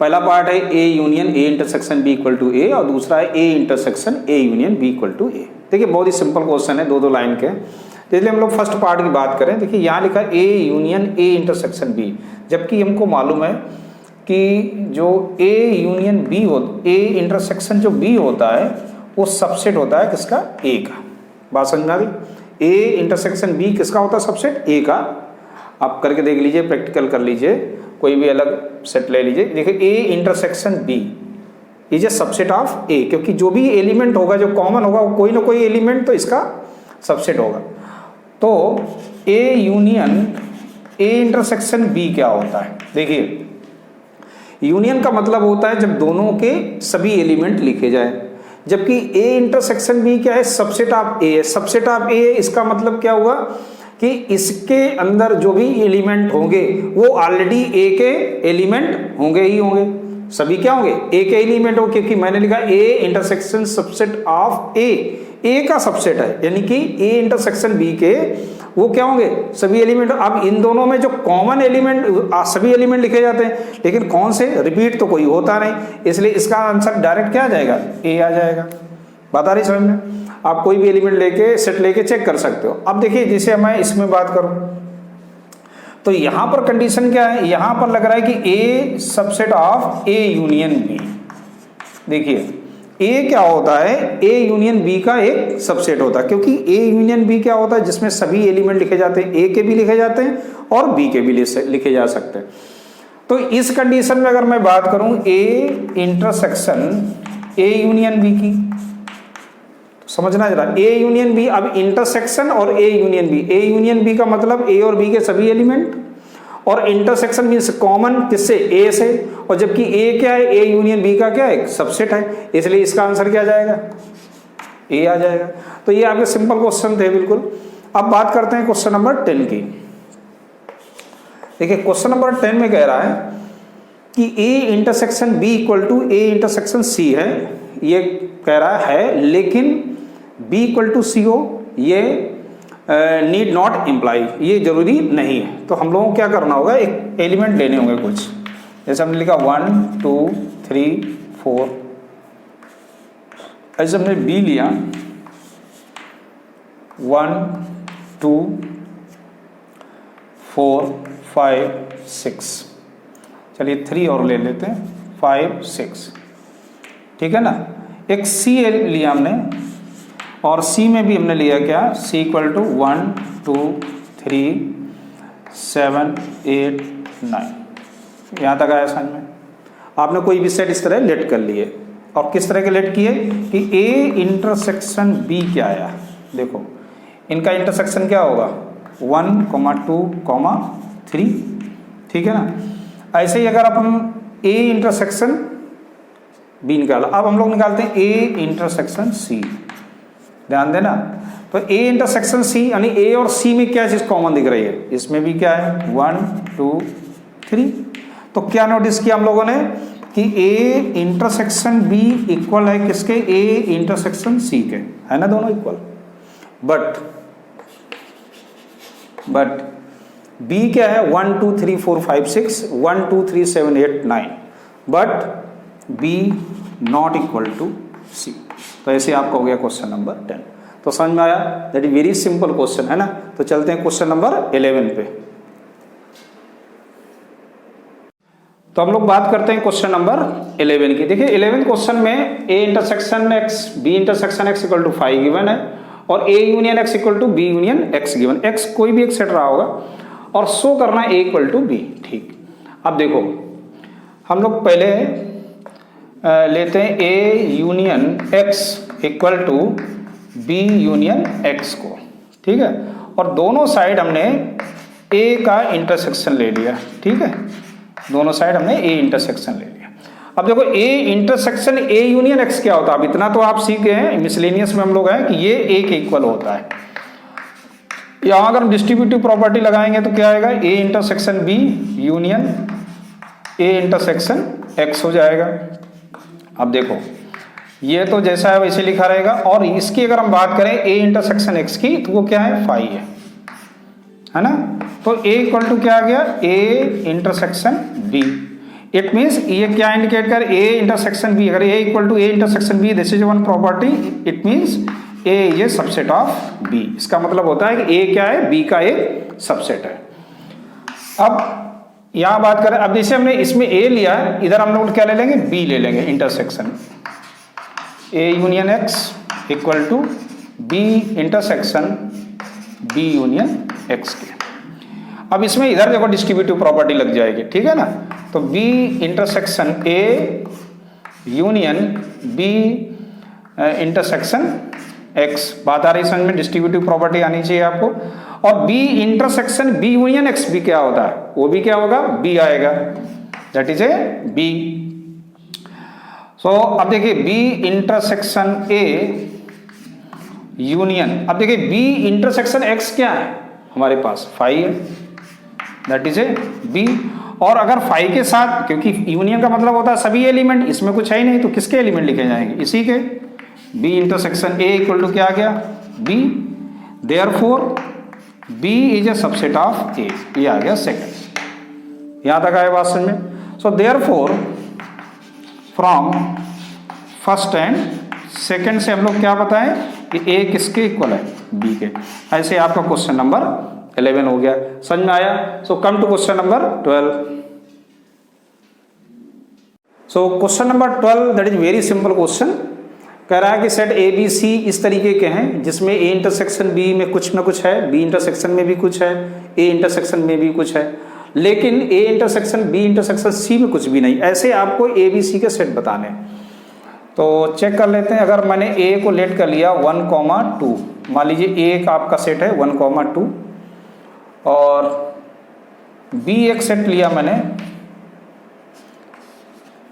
पहला पार्ट है A union A intersection B equal to A, और दूसरा है A intersection A union B equal to A. देखिए बहुत ही सिंपल क्वेश्चन है, दो लाइन के। तो इसलिए हम लोग फर्स्ट पार्ट की बात करें। देखिए यहाँ लिखा A union A intersection B, जबकि हमको मालूम है कि जो ए यूनियन बी हो, ए इंटरसेक्शन जो बी होता है वो सबसेट होता है किसका, ए का। बात समझ में आ गई? ए इंटरसेक्शन बी किसका होता है, सबसेट ए का। आप करके देख लीजिए, प्रैक्टिकल कर लीजिए, कोई भी अलग सेट ले लीजिए। देखिए A intersection B is A subset of A, क्योंकि जो भी एलिमेंट होगा जो कॉमन होगा वो कोई ना कोई एलिमेंट तो इसका सबसेट होगा। तो A union A intersection B क्या होता है, देखिए यूनियन का मतलब होता है जब दोनों के सभी एलिमेंट लिखे जाए, जबकि ए इंटरसेक्शन बी क्या है, सबसेट ऑफ ए है। सबसेट ऑफ ए इसका मतलब क्या हुआ कि इसके अंदर जो भी एलिमेंट होंगे वो ऑलरेडी ए के एलिमेंट होंगे ही होंगे, सभी क्या होंगे, ए के एलिमेंट हो, क्योंकि मैंने लिखा ए इंटरसेक्शन सबसेट ऑफ ए का सबसेट है, यानी कि ए इंटरसेक्शन बी के वो क्या होंगे, सभी एलिमेंट। अब इन दोनों में जो कॉमन एलिमेंट, सभी एलिमेंट लिखे जाते हैं, लेकिन कौन से, रिपीट तो कोई होता नहीं, इसलिए इसका आंसर डायरेक्ट क्या आ जाएगा, ए आ जाएगा। बता रही समझ में? आप कोई भी एलिमेंट लेके, सेट लेके चेक कर सकते हो। अब देखिए जैसे मैं इसमें बात करूं तो यहां पर कंडीशन क्या है, यहां पर लग रहा है कि A subset of A union B. देखिए ए क्या होता है, ए यूनियन बी का एक सबसेट होता है, क्योंकि ए यूनियन बी क्या होता है, जिसमें सभी एलिमेंट लिखे जाते हैं, ए के भी लिखे जाते हैं और बी के भी लिखे जा सकते हैं। तो इस कंडीशन में अगर मैं बात करूं A intersection A union B की, तो समझना जरा, ए यूनियन बी, अब इंटरसेक्शन और A union B, A union B का मतलब ए और बी के सभी एलिमेंट, और इंटरसेक्शन मीन्स कॉमन किससे, ए से, और जबकि ए क्या है, ए यूनियन बी का क्या है, सबसेट है, इसलिए इसका आंसर क्या जाएगा, ए आ जाएगा। तो ये आपके सिंपल क्वेश्चन थे बिल्कुल। अब बात करते हैं क्वेश्चन नंबर 10 की। देखिए क्वेश्चन नंबर 10 में कह रहा है कि A intersection B equal to A intersection C है, ये कह रहा है, लेकिन बी इक्वल टू सी हो, ये नीड नॉट इम्प्लाई, ये जरूरी नहीं है। तो हम लोगों को क्या करना होगा, एक एलिमेंट लेने होंगे कुछ, जैसे हमने लिखा 1 2 3 4, ऐसे हमने बी लिया 1 2 4 5 6, चलिए 3 और ले लेते हैं, 5 6, ठीक है ना। एक सी लिया हमने, और सी में भी हमने लिया क्या, सी इक्वल टू 1 2 3 7 8 9, यहाँ तक आया समझ में। आपने कोई भी सेट इस तरह लेट कर लिए, और किस तरह के लेट किए कि ए इंटरसेक्शन बी क्या आया, देखो इनका इंटरसेक्शन क्या होगा 1 2 3, ठीक है ना। ऐसे ही अगर अपन ए इंटरसेक्शन बी निकाला, अब हम लोग निकालते हैं ए इंटरसेक्शन सी, ध्यान देना। तो ए इंटरसेक्शन सी यानी ए और सी में क्या चीज कॉमन दिख रही है, इसमें भी क्या है 1 2 3। तो क्या नोटिस किया हम लोगों ने कि ए इंटरसेक्शन बी इक्वल है किसके, ए इंटरसेक्शन सी के, है ना, दोनों इक्वल। बट बी क्या है 1 2 3 4 5 6 1 2 3 7 8 9, but B not equal to C. तो ऐसे आपका हो गया क्वेश्चन नंबर 10। तो समझ में आया, that is very simple question, है ना। तो चलते हैं क्वेश्चन नंबर 11 पे। तो हम लोग बात करते हैं क्वेश्चन नंबर 11 की। देखिए 11 क्वेश्चन में A intersection X B intersection X equal to 5 given है, और A union X equal to B union X given, X कोई भी एक सेट रहा होगा, और शो करना ए इक्वल टू बी, ठीक। अब देखो हम लोग पहले लेते हैं A union X equal to B union X को, ठीक है, और दोनों साइड हमने ए का इंटरसेक्शन ले लिया, ठीक है, दोनों साइड हमने ए इंटरसेक्शन ले लिया। अब देखो ए इंटरसेक्शन ए यूनियन एक्स क्या होता है, अब इतना तो आप सीख गए हैं, मिसलेनियस में हम लोग हैं कि ये ए के इक्वल होता है। यहाँ अगर हम डिस्ट्रीब्यूटिव प्रॉपर्टी लगाएंगे तो क्या आएगा, A intersection B union A intersection X हो जाएगा। अब देखो ये तो जैसा है वैसे लिखा रहेगा, और इसकी अगर हम बात करें ए इंटरसेक्शन एक्स की, तो वो क्या है 5 है ना। तो ए इक्वल टू क्या आ गया, A intersection B. It means ये क्या इंडिकेट कर, ए इंटरसेक्शन बी, अगर A equal to A intersection B, this is one property, it means A is A subset of B. इसका मतलब होता है कि ए क्या है, बी का एक सबसेट है। अब यहां बात करें, अब जैसे हमने इसमें ए लिया, इधर हम लोग क्या ले लेंगे, बी ले लेंगे, intersection A union X equal to B intersection B union X के। अब इसमें इधर देखो डिस्ट्रीब्यूटिव प्रॉपर्टी लग जाएगी, ठीक है ना। तो B intersection A union B intersection X, बात आ रही समझ में, डिस्ट्रीब्यूटिव प्रॉपर्टी आनी चाहिए आपको। और B intersection B union X भी क्या होता है, वो भी क्या होगा, बी आएगा, दैट इज ए बी। सो अब देखिए बी इंटरसेक्शन ए यूनियन, अब देखिए बी इंटरसेक्शन एक्स क्या है हमारे पास 5 है, दैट इज ए बी। और अगर 5 के साथ, क्योंकि यूनियन का मतलब होता है सभी एलिमेंट, इसमें कुछ है ही नहीं, तो किसके एलिमेंट लिखे जाएंगे, इसी के। B intersection A equal to क्या आ गया, B, therefore B is A subset of A, ये आ गया सेकंड। यहां तक आया बात समझ में। So therefore from first and second से हम लोग क्या बताएं कि ए किसके इक्वल है, बी के। ऐसे आपका क्वेश्चन नंबर 11 हो गया, समझ में आया। So come to question number 12। So question number 12 that is very simple question. कह रहा है कि सेट ए बी सी इस तरीके के हैं जिसमें ए इंटरसेक्शन बी में कुछ ना कुछ है, बी इंटरसेक्शन में भी कुछ है, ए इंटरसेक्शन में भी कुछ है, लेकिन A intersection B intersection C में कुछ भी नहीं। ऐसे आपको ए बी सी के सेट बताने। तो चेक कर लेते हैं। अगर मैंने ए को लेट कर लिया 1,2, मान लीजिए ए का आपका सेट है 1,2 और बी एक सेट लिया मैंने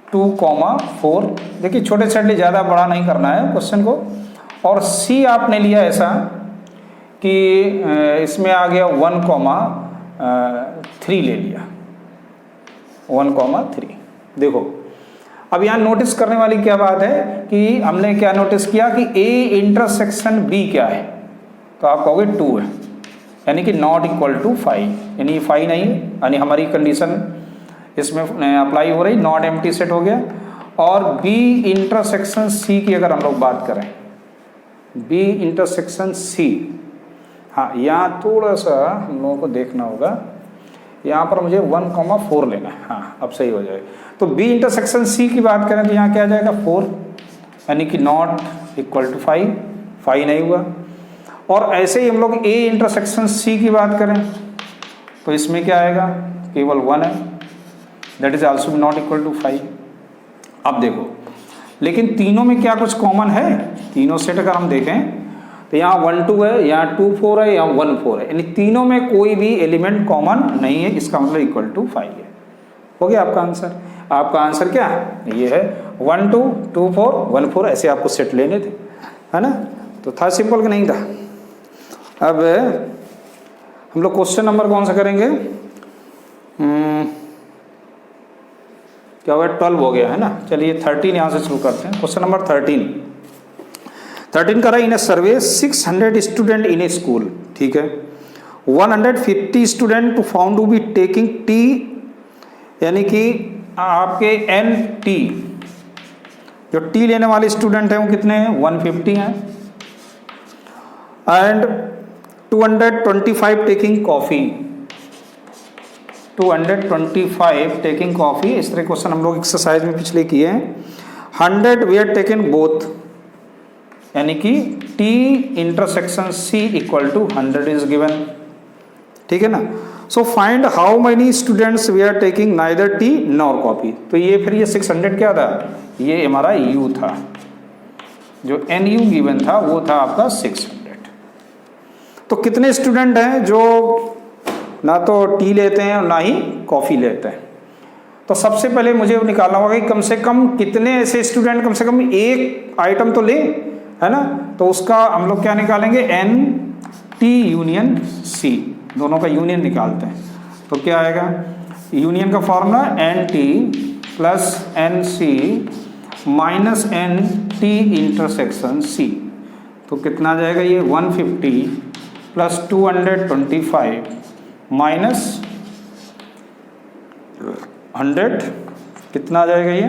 2,4। देखिए छोटे सेट लिए, ज़्यादा बड़ा नहीं करना है क्वेश्चन को। और सी आपने लिया ऐसा कि इसमें आ गया 1,3 ले लिया, 1,3। देखो अब यहाँ नोटिस करने वाली क्या बात है कि हमने क्या नोटिस किया कि ए इंटरसेक्शन बी क्या है, तो आप कहोगे 2 है, यानी कि नॉट इक्वल टू 5, यानी 5 नहीं है, यानी हमारी कंडीशन इसमें अप्लाई हो रही, नॉट एम्प्टी सेट हो गया। और बी इंटरसेक्शन सी की अगर हम लोग बात करें, बी इंटरसेक्शन सी, हाँ यहाँ थोड़ा सा हम लोगों को देखना होगा, यहाँ पर मुझे 1,4 लेना है, हाँ अब सही हो जाएगा। तो बी इंटरसेक्शन सी की बात करें तो यहाँ क्या आ जाएगा 4, यानी कि नॉट इक्वल टू 5, 5 नहीं हुआ। और ऐसे ही हम लोग ए इंटरसेक्शन सी की बात करें तो इसमें क्या आएगा, केवल 1 है, that is also not equal to 5। अब देखो लेकिन तीनों में क्या कुछ कॉमन है, तीनों सेट अगर हम देखें तो यहाँ 1 2 है, यहाँ 2 4 है, यहाँ 1 4 है, यानी तीनों में कोई भी एलिमेंट कॉमन नहीं है, इसका मतलब इक्वल टू 5 है। हो गया आपका आंसर। आपका आंसर क्या है, ये है 1 2 2 4 1 4, ऐसे आपको सेट लेने थे, है ना। तो था सिंपल कि नहीं था। अब हम लोग क्वेश्चन नंबर कौन सा करेंगे, क्या हुआ 12 हो गया है ना। चलिए 13 यहाँ से शुरू करते हैं। क्वेश्चन नंबर 13 कर रहा है, in a survey 600 student in A school, ठीक है, 150 student found to be taking tea, यानी कि आपके एन टी, जो टी लेने वाले स्टूडेंट हैं वो कितने हैं, 150 हैं। And 225 taking coffee, 225 taking coffee. इस तरह क्वेश्चन हम लोग एक्सरसाइज में पिछले किए हैं। 100 वी आर टेकन बोथ, यानी कि T intersection C equal to 100 is given, ठीक है ना। So find how many students we are taking neither tea nor coffee. तो ये फिर ये 600 क्या था, ये हमारा U था, जो NU गिवन था वो था आपका 600। तो कितने स्टूडेंट हैं जो ना तो टी लेते हैं और ना ही कॉफ़ी लेते हैं। तो सबसे पहले मुझे निकालना होगा कि कम से कम कितने ऐसे स्टूडेंट कम से कम एक आइटम तो ले, है ना। तो उसका हम लोग क्या निकालेंगे, एन टी यूनियन सी, दोनों का यूनियन निकालते हैं। तो क्या आएगा, यूनियन का formula N T plus N C minus N T intersection C. तो कितना आ जाएगा ये 150 प्लस 225 माइनस 100, कितना आ जाएगा ये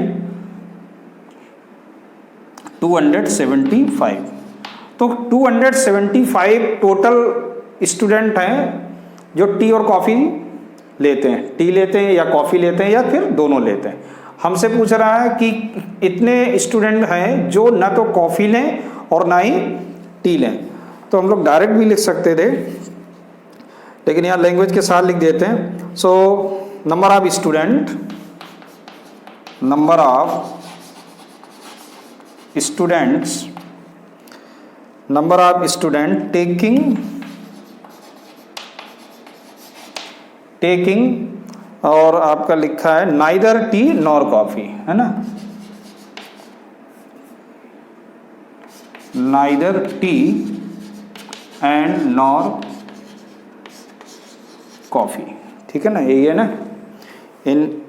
275। तो 275 टोटल स्टूडेंट हैं जो टी और कॉफ़ी लेते हैं, टी लेते हैं या कॉफ़ी लेते हैं या फिर दोनों लेते हैं। हमसे पूछ रहा है कि इतने स्टूडेंट हैं जो ना तो कॉफ़ी लें और ना ही टी लें। तो हम लोग डायरेक्ट भी लिख सकते थे, लेकिन यहाँ लैंग्वेज के साथ लिख देते हैं। So number of student, number of students, number of student taking और आपका लिखा है नाइदर टी नॉर कॉफी, है ना, neither T and nor coffee, ठीक है ना, यही है ना इन,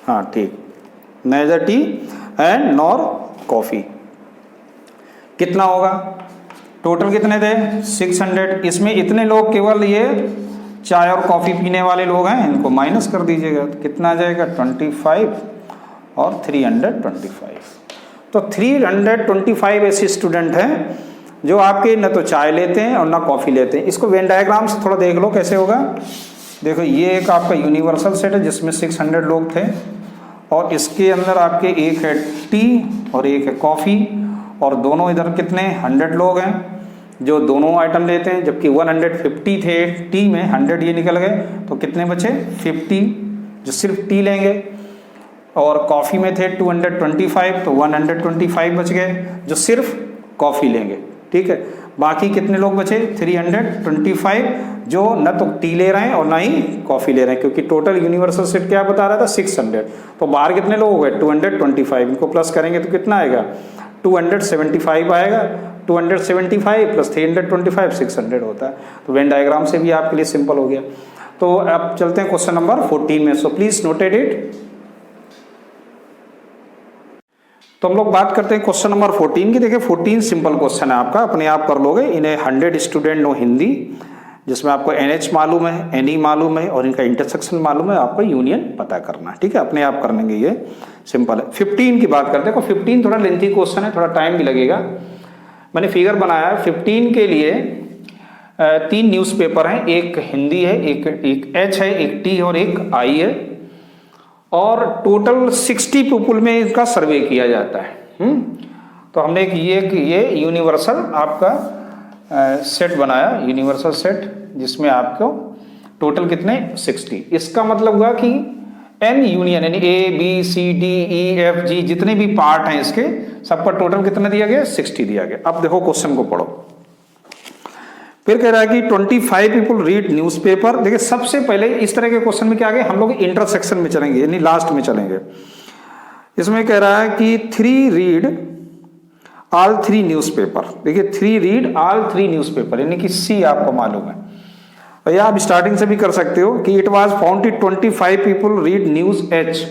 हाँ ठीक, neither T and nor coffee. कितना होगा, टोटल कितने थे 600। इसमें इतने लोग केवल ये चाय और कॉफ़ी पीने वाले लोग हैं, इनको माइनस कर दीजिएगा तो कितना आ जाएगा 25 और 325। तो 325 ऐसे स्टूडेंट हैं जो आपके न तो चाय लेते हैं और ना कॉफ़ी लेते हैं। इसको वेन डायग्राम से थोड़ा देख लो कैसे होगा। देखो ये एक आपका यूनिवर्सल सेट है जिसमें 600 लोग थे, और इसके अंदर आपके एक है टी और एक है कॉफ़ी, और दोनों इधर कितने 100 लोग हैं जो दोनों आइटम लेते हैं, जबकि 150 थे टी में, 100 ये निकल गए, तो कितने बचे 50 जो सिर्फ टी लेंगे। और कॉफ़ी में थे 225, तो 125 बच गए जो सिर्फ कॉफ़ी लेंगे, ठीक है। बाकी कितने लोग बचे? 325 जो न तो टी ले रहे हैं और ना ही कॉफ़ी ले रहे हैं, क्योंकि टोटल यूनिवर्सल सेट क्या बता रहा था? 600। तो बाहर कितने लोग हो गए? 225। इनको प्लस करेंगे तो कितना आएगा? 275 आएगा। 275 प्लस 325 600 होता है। तो वेन डायग्राम से भी आपके लिए सिंपल हो गया। तो अब चलते हैं क्वेश्चन नंबर 14 में। सो प्लीज नोटेड इट। तो हम लोग बात करते हैं क्वेश्चन नंबर 14 की। देखिए 14 सिंपल क्वेश्चन है आपका, अपने आप कर लोगे। इन्हें 100 स्टूडेंट नो हिंदी, जिसमें आपको NH मालूम है, NE मालूम है और इनका इंटरसेक्शन मालूम है, आपको यूनियन पता करना है, ठीक है। अपने आप कर लेंगे, ये सिंपल है। 15 की बात करते हैं। 15 थोड़ा लेंथी क्वेश्चन है, थोड़ा टाइम भी लगेगा। मैंने फिगर बनाया है 15 के लिए। 3 न्यूज़पेपर हैं, एक हिंदी है, एक H है, एक T और एक I है, और टोटल 60 पीपल में इसका सर्वे किया जाता है। तो हमने ये यूनिवर्सल आपका सेट बनाया, यूनिवर्सल सेट, जिसमें आपको टोटल कितने? 60। इसका मतलब हुआ कि N यूनियन यानी A B C D E F G जितने भी पार्ट हैं इसके सबका टोटल कितना दिया गया? 60 दिया गया। अब देखो क्वेश्चन को पढ़ो। फिर कह रहा है कि 25 पीपल रीड न्यूज़पेपर। देखिए सबसे पहले इस तरह के क्वेश्चन में क्या आगे हम लोग इंटरसेक्शन में चलेंगे, यानी लास्ट में चलेंगे। इसमें कह रहा है कि 3 रीड ऑल 3 न्यूज़पेपर। देखिए 3 रीड ऑल 3 न्यूज़पेपर, यानी कि C आपको मालूम है, और या आप स्टार्टिंग से भी कर सकते हो कि it was found 25 people read news H।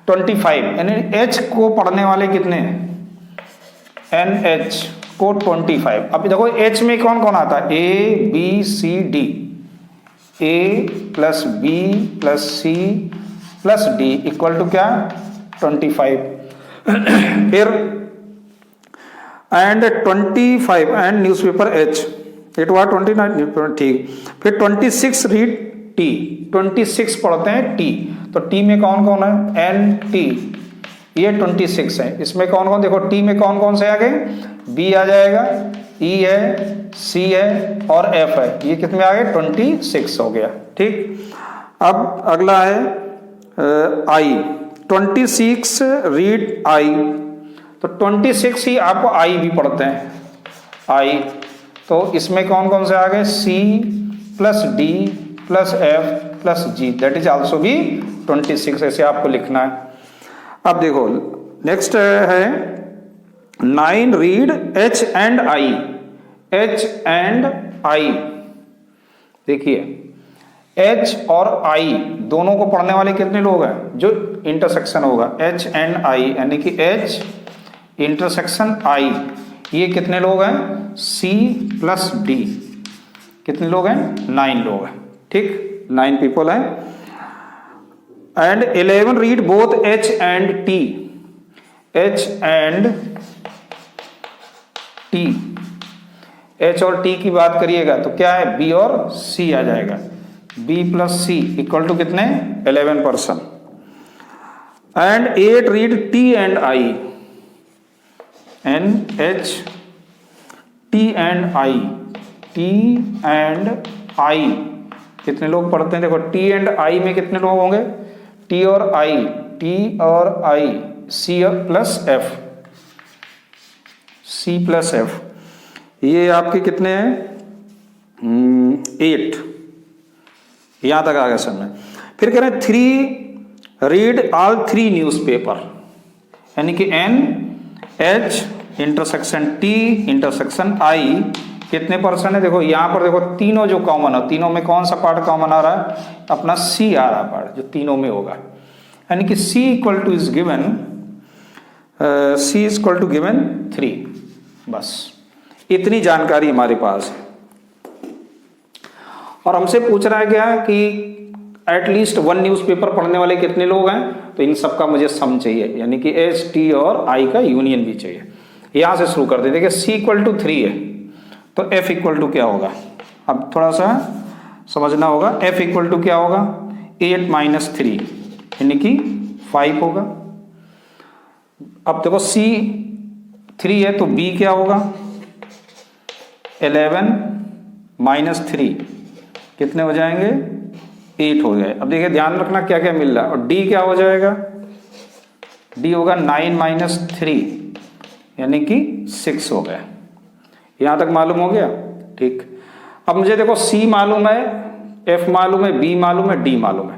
25 यानी H को पढ़ने वाले कितने हैं? NH को 25। अब देखो H में कौन कौन आता है? A B C D, A plus B plus C plus D equal to क्या? 25। फिर and 25 and newspaper H, it was 29, ठीक। फिर 26 रीड T, 26 पढ़ते हैं T। तो T में कौन कौन है? N T, ये 26 है। इसमें कौन कौन? देखो T में कौन कौन से आ गए? B आ जाएगा, E है, C है और F है। ये कितने आ गए? 26 हो गया, ठीक। अब अगला है I, 26 रीड I। तो 26 ही आपको I भी पढ़ते हैं, I। तो इसमें कौन कौन से आ गए? C plus D plus F plus G, that is also भी 26। ऐसे आपको लिखना है। अब देखो नेक्स्ट है 9 read H and I। H and I, देखिए H और I दोनों को पढ़ने वाले कितने लोग हैं? जो इंटरसेक्शन होगा H एंड I, यानी कि H इंटरसेक्शन I, ये कितने लोग हैं? C plus D। कितने लोग हैं? 9 लोग हैं, ठीक। 9 पीपल हैं। And 11 read both H and T। H and T, H और T की बात करिएगा तो क्या है? B और C आ जाएगा। B plus C equal to कितने? 11%। And 8 read T and I। And H T and I, T and I कितने लोग पढ़ते हैं? देखो T एंड I में कितने लोग होंगे? T और I, T और I, C plus F, C plus F, ये आपके कितने हैं? 8। यहां तक आ गया समझ में। फिर कह रहे हैं 3 रीड ऑल 3 न्यूज़पेपर, यानी कि N H intersection T intersection I कितने परसेंट है? देखो यहां पर देखो तीनों जो कॉमन है, तीनों में कौन सा पार्ट कॉमन आ रहा है? अपना C आ रहा पार्ट जो तीनों में होगा, यानी कि C equal to is given, C is equal to given 3। बस इतनी जानकारी हमारे पास है। और हमसे पूछ रहा है क्या कि एटलीस्ट 1 न्यूज़पेपर पढ़ने वाले कितने लोग हैं? तो इन सब का मुझे सम चाहिए, यानी कि H T और I का यूनियन भी चाहिए। यहां से शुरू करते। देखिए C इक्वल टू 3 है, तो F इक्वल टू क्या होगा? अब थोड़ा सा समझना होगा। F इक्वल टू क्या होगा? 8 माइनस 3 यानी कि 5 होगा। अब देखो C 3 है तो B क्या होगा? 11 माइनस 3 कितने हो जाएंगे? 8 हो गए। अब देखिए ध्यान रखना क्या क्या मिल रहा है। और D क्या हो जाएगा? डी होगा 9 माइनस 3 यानी कि 6 हो गया। यहाँ तक मालूम हो गया, ठीक। अब मुझे देखो सी मालूम है, एफ मालूम है, बी मालूम है, डी मालूम है,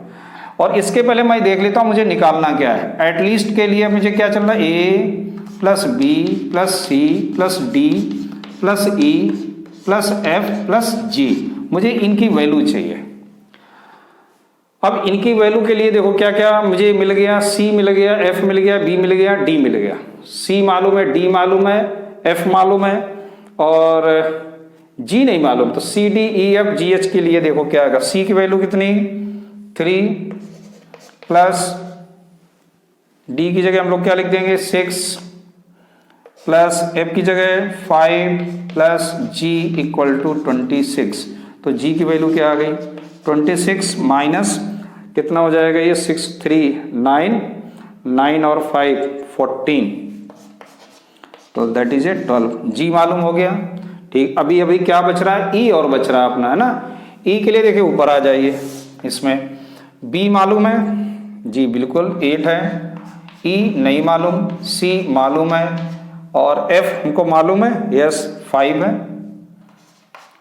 और इसके पहले मैं देख लेता हूँ मुझे निकालना क्या है। एटलीस्ट के लिए मुझे क्या चल रहा है, A plus B plus C plus D plus E plus F plus G, मुझे इनकी वैल्यू चाहिए। अब इनकी वैल्यू के लिए देखो क्या क्या मुझे मिल गया, सी मिल गया, एफ मिल गया, बी मिल गया, डी मिल गया। सी मालूम है, डी मालूम है, एफ मालूम है और जी नहीं मालूम। तो C D E F G H के लिए देखो क्या आएगा, सी की वैल्यू कितनी 3 प्लस डी की जगह हम लोग क्या लिख देंगे 6 प्लस एफ की जगह 5 प्लस जी इक्वल टू 26। तो जी की वैल्यू क्या आ गई 26 माइनस कितना हो जाएगा ये 6 3 9 9 और 5 14, तो दैट इज ए 12। जी मालूम हो गया, ठीक। अभी अभी क्या बच रहा है, ई और बच रहा है अपना, है ना। ई के लिए देखिए ऊपर आ जाइए, इसमें बी मालूम है, जी बिल्कुल 8 है, ई नहीं मालूम, सी मालूम है और एफ हमको मालूम है, यस 5 है,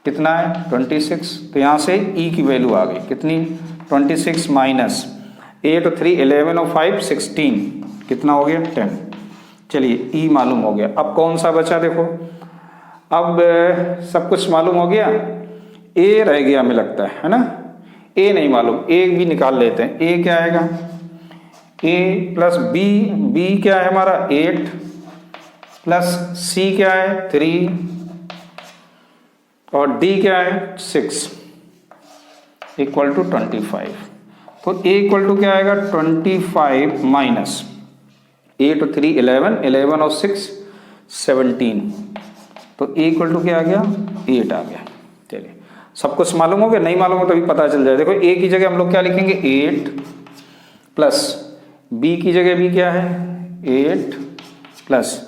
कितना है 26। तो यहाँ से ई की वैल्यू आ गई कितनी 26 माइनस 8 और 3 11 और 5 16, कितना हो गया 10। चलिए ई मालूम हो गया। अब कौन सा बचा देखो, अब सब कुछ मालूम हो गया, ए रह गया हमें लगता है ना। ए नहीं मालूम, ए भी निकाल लेते हैं। ए क्या आएगा, ए प्लस बी, बी क्या है हमारा 8 प्लस सी क्या है 3 और डी क्या है 6 इक्वल टू 25। तो ए इक्वल टू क्या आएगा 25 माइनस 8 और 3 11 11 और 6 17, तो ए इक्वल टू क्या आ गया 8 आ गया। चलिए सब कुछ मालूम हो गया, नहीं मालूम हो तो अभी पता चल जाए। देखो ए की जगह हम लोग क्या लिखेंगे 8 प्लस बी की जगह भी क्या है 8 प्लस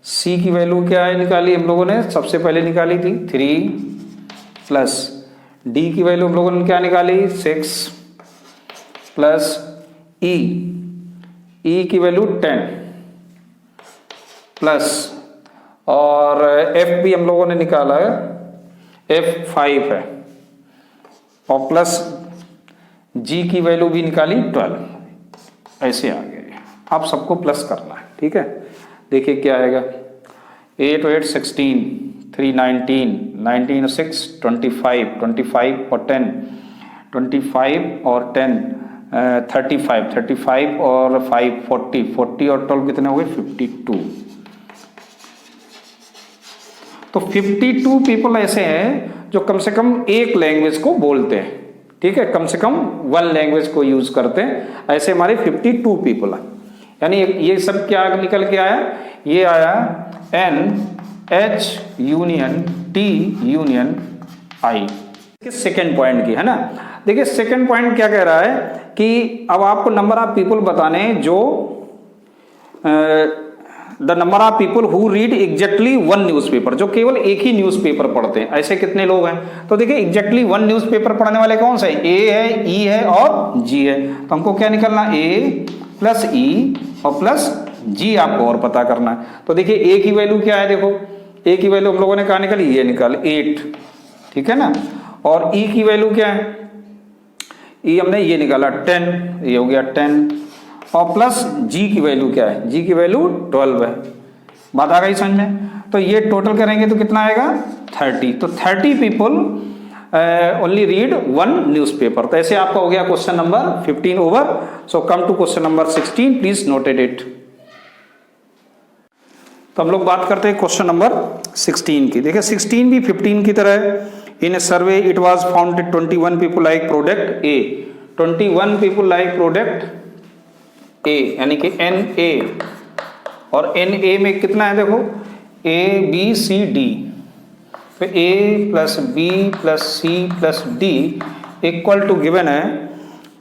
सी की वैल्यू क्या है निकाली हम लोगों ने, सबसे पहले निकाली थी 3 प्लस डी की वैल्यू हम लोगों ने क्या निकाली 6 प्लस ई की वैल्यू 10 प्लस और एफ भी हम लोगों ने निकाला है, एफ 5 है और प्लस जी की वैल्यू भी निकाली 12, ऐसे आ गए। अब सबको प्लस करना है, ठीक है। देखिए क्या आएगा 8 और 8 16 3 19 19 और 6 25 25 और 10 25 और 10 35 35 और 5 40 40 और 12 कितने हो गए 52। तो 52 पीपल ऐसे हैं जो कम से कम एक लैंग्वेज को बोलते हैं, ठीक है, कम से कम वन लैंग्वेज को यूज करते हैं। ऐसे हमारे 52 पीपल हैं। यानी ये सब क्या निकल के आया, ये आया NH union T union I। Second point की है ना। देखिए सेकेंड पॉइंट क्या कह रहा है कि अब आपको नंबर ऑफ पीपल बताने जो the number of people who read exactly one newspaper, जो केवल एक ही न्यूज़पेपर पढ़ते हैं, ऐसे कितने लोग हैं। तो देखिए एग्जैक्टली वन न्यूज़पेपर पढ़ने वाले कौन से, ए है, ई है और जी है। तो हमको क्या निकलना, ए प्लस ई और प्लस जी आपको और पता करना है। तो देखिए ए की वैल्यू क्या है, देखो ए की वैल्यू हम लोगों ने कहा निकाली, ये निकाल 8, ठीक है ना। और ई की वैल्यू क्या है, ई हमने ये निकाला 10, ये हो गया 10 और प्लस जी की वैल्यू क्या है, जी की वैल्यू 12 है। बात आ गई समझ में। तो ये टोटल करेंगे तो कितना आएगा 30। तो 30 people only read one newspaper. तो ऐसे आपका हो गया question number 15 over. So come to question number 16, please noted it. तो हम लोग बात करते हैं क्वेश्चन नंबर 16 की। देखिए 16 भी 15 की तरह है। In a survey it was found 21 people like product A, 21 people like product A, यानी कि NA। और NA में कितना है देखो, A B C D। तो A plus B plus C plus D equal to given है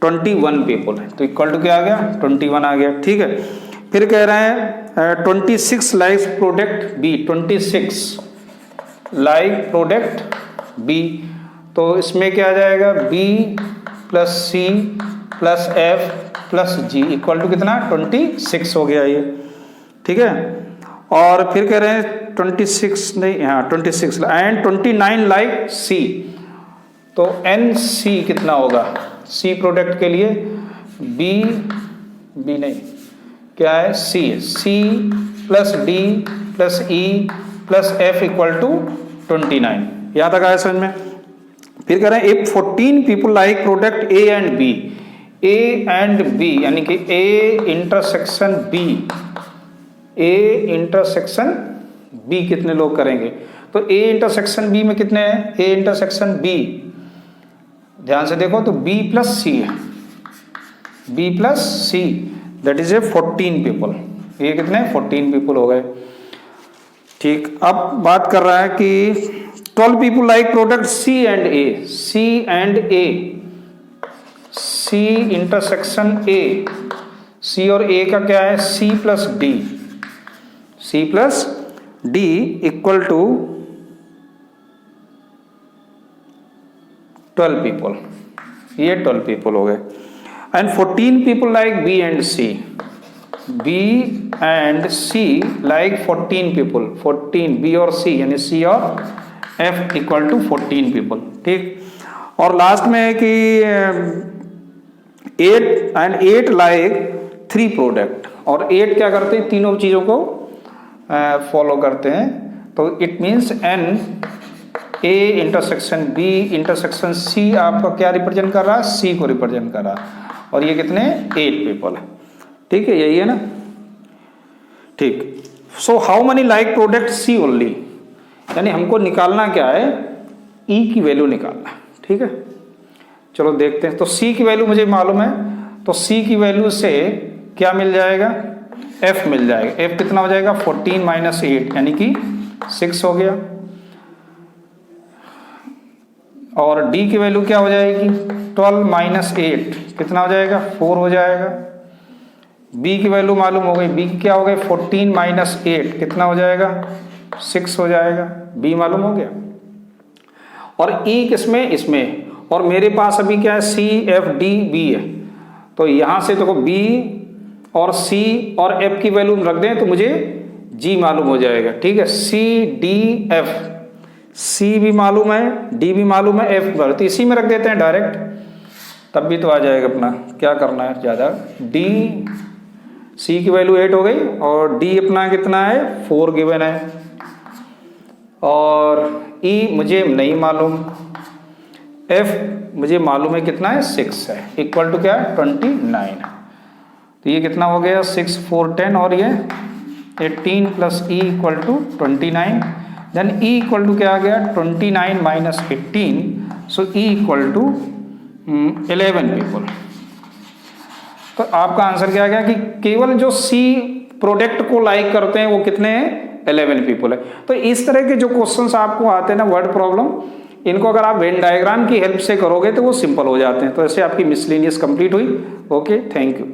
21 पीपल है। तो इक्वल टू क्या आ गया 21 आ गया, ठीक है। फिर कह रहे हैं 26 like product B, 26 like product B। तो इसमें क्या आ जाएगा B plus C plus F plus G equal to कितना 26 हो गया ये, ठीक है। और फिर कह रहे हैं 26 नहीं, हाँ 26 एंड 29 लाइक सी, तो एन सी कितना होगा सी प्रोडक्ट के लिए, बी नहीं क्या है C plus D plus E plus F equal to 29, याद आ गया समझ में। फिर कह रहे हैं if 14 people like product A and B यानी कि ए इंटरसेक्शन बी कितने लोग करेंगे, तो ए इंटरसेक्शन बी में कितने हैं, ए इंटरसेक्शन बी ध्यान से देखो तो बी प्लस सी है, B plus C that is a 14 people, ये कितने 14 पीपल हो गए, ठीक। अब बात कर रहा है कि 12 people like product C and A, C intersection A, C और ए का क्या है C plus D equal to 12 people, ये 12 पीपल हो गए। And 14 people like B and C like 14 people, 14 B और सी यानी सी और एफ इक्वल टू 14 पीपल, ठीक। और लास्ट में है कि 8 लाइक 3 प्रोडक्ट, और 8 क्या करते हैं तीनों चीज़ों को फॉलो करते हैं, तो it means n A intersection B intersection C आपका क्या रिप्रेजेंट कर रहा है सी को रिप्रेजेंट कर रहा है, और ये कितने 8 पीपल है, ठीक है, यही है ना, ठीक। So how many like product C only, यानी हमको निकालना क्या है ई की वैल्यू निकालना, ठीक है। चलो देखते हैं, तो सी की वैल्यू मुझे मालूम है, तो सी की वैल्यू से क्या मिल जाएगा एफ मिल जाएगा, एफ कितना हो जाएगा 14 माइनस 8 यानी कि 6 हो गया, और डी की वैल्यू क्या हो जाएगी 12 माइनस 8 कितना हो जाएगा 4 हो जाएगा, बी की वैल्यू मालूम हो गई, बी की क्या हो गई 14 माइनस 8 कितना हो जाएगा 6 हो जाएगा, बी मालूम हो गया। और ई किसमें इसमें, और मेरे पास अभी क्या है सी एफ डी बी है, तो यहां से देखो बी और सी और एफ की वैल्यू रख दें तो मुझे जी मालूम हो जाएगा, ठीक है। सी डी एफ, सी भी मालूम है डी भी मालूम है एफ तो इसी में रख देते हैं डायरेक्ट, तब भी तो आ जाएगा अपना, क्या करना है ज़्यादा। डी सी की वैल्यू 8 हो गई, और डी अपना कितना है 4 गिवन है, और ई मुझे नहीं मालूम, एफ मुझे मालूम है कितना है 6 है, इक्वल टू क्या है 29, तो ये कितना हो गया 6 4 10 और ये 18 plus E equal to 29, then E equal to क्या आ गया 29 minus 18, so E equal to 11 people. तो आपका आंसर क्या आ गया कि केवल जो सी प्रोडक्ट को लाइक करते हैं वो कितने हैं 11 पीपल है। तो इस तरह के जो क्वेश्चंस आपको आते हैं ना वर्ड प्रॉब्लम, इनको अगर आप वेन डायग्राम की हेल्प से करोगे तो वो सिंपल हो जाते हैं। तो ऐसे आपकी मिसलेनियस कंप्लीट हुई। Okay, thank you.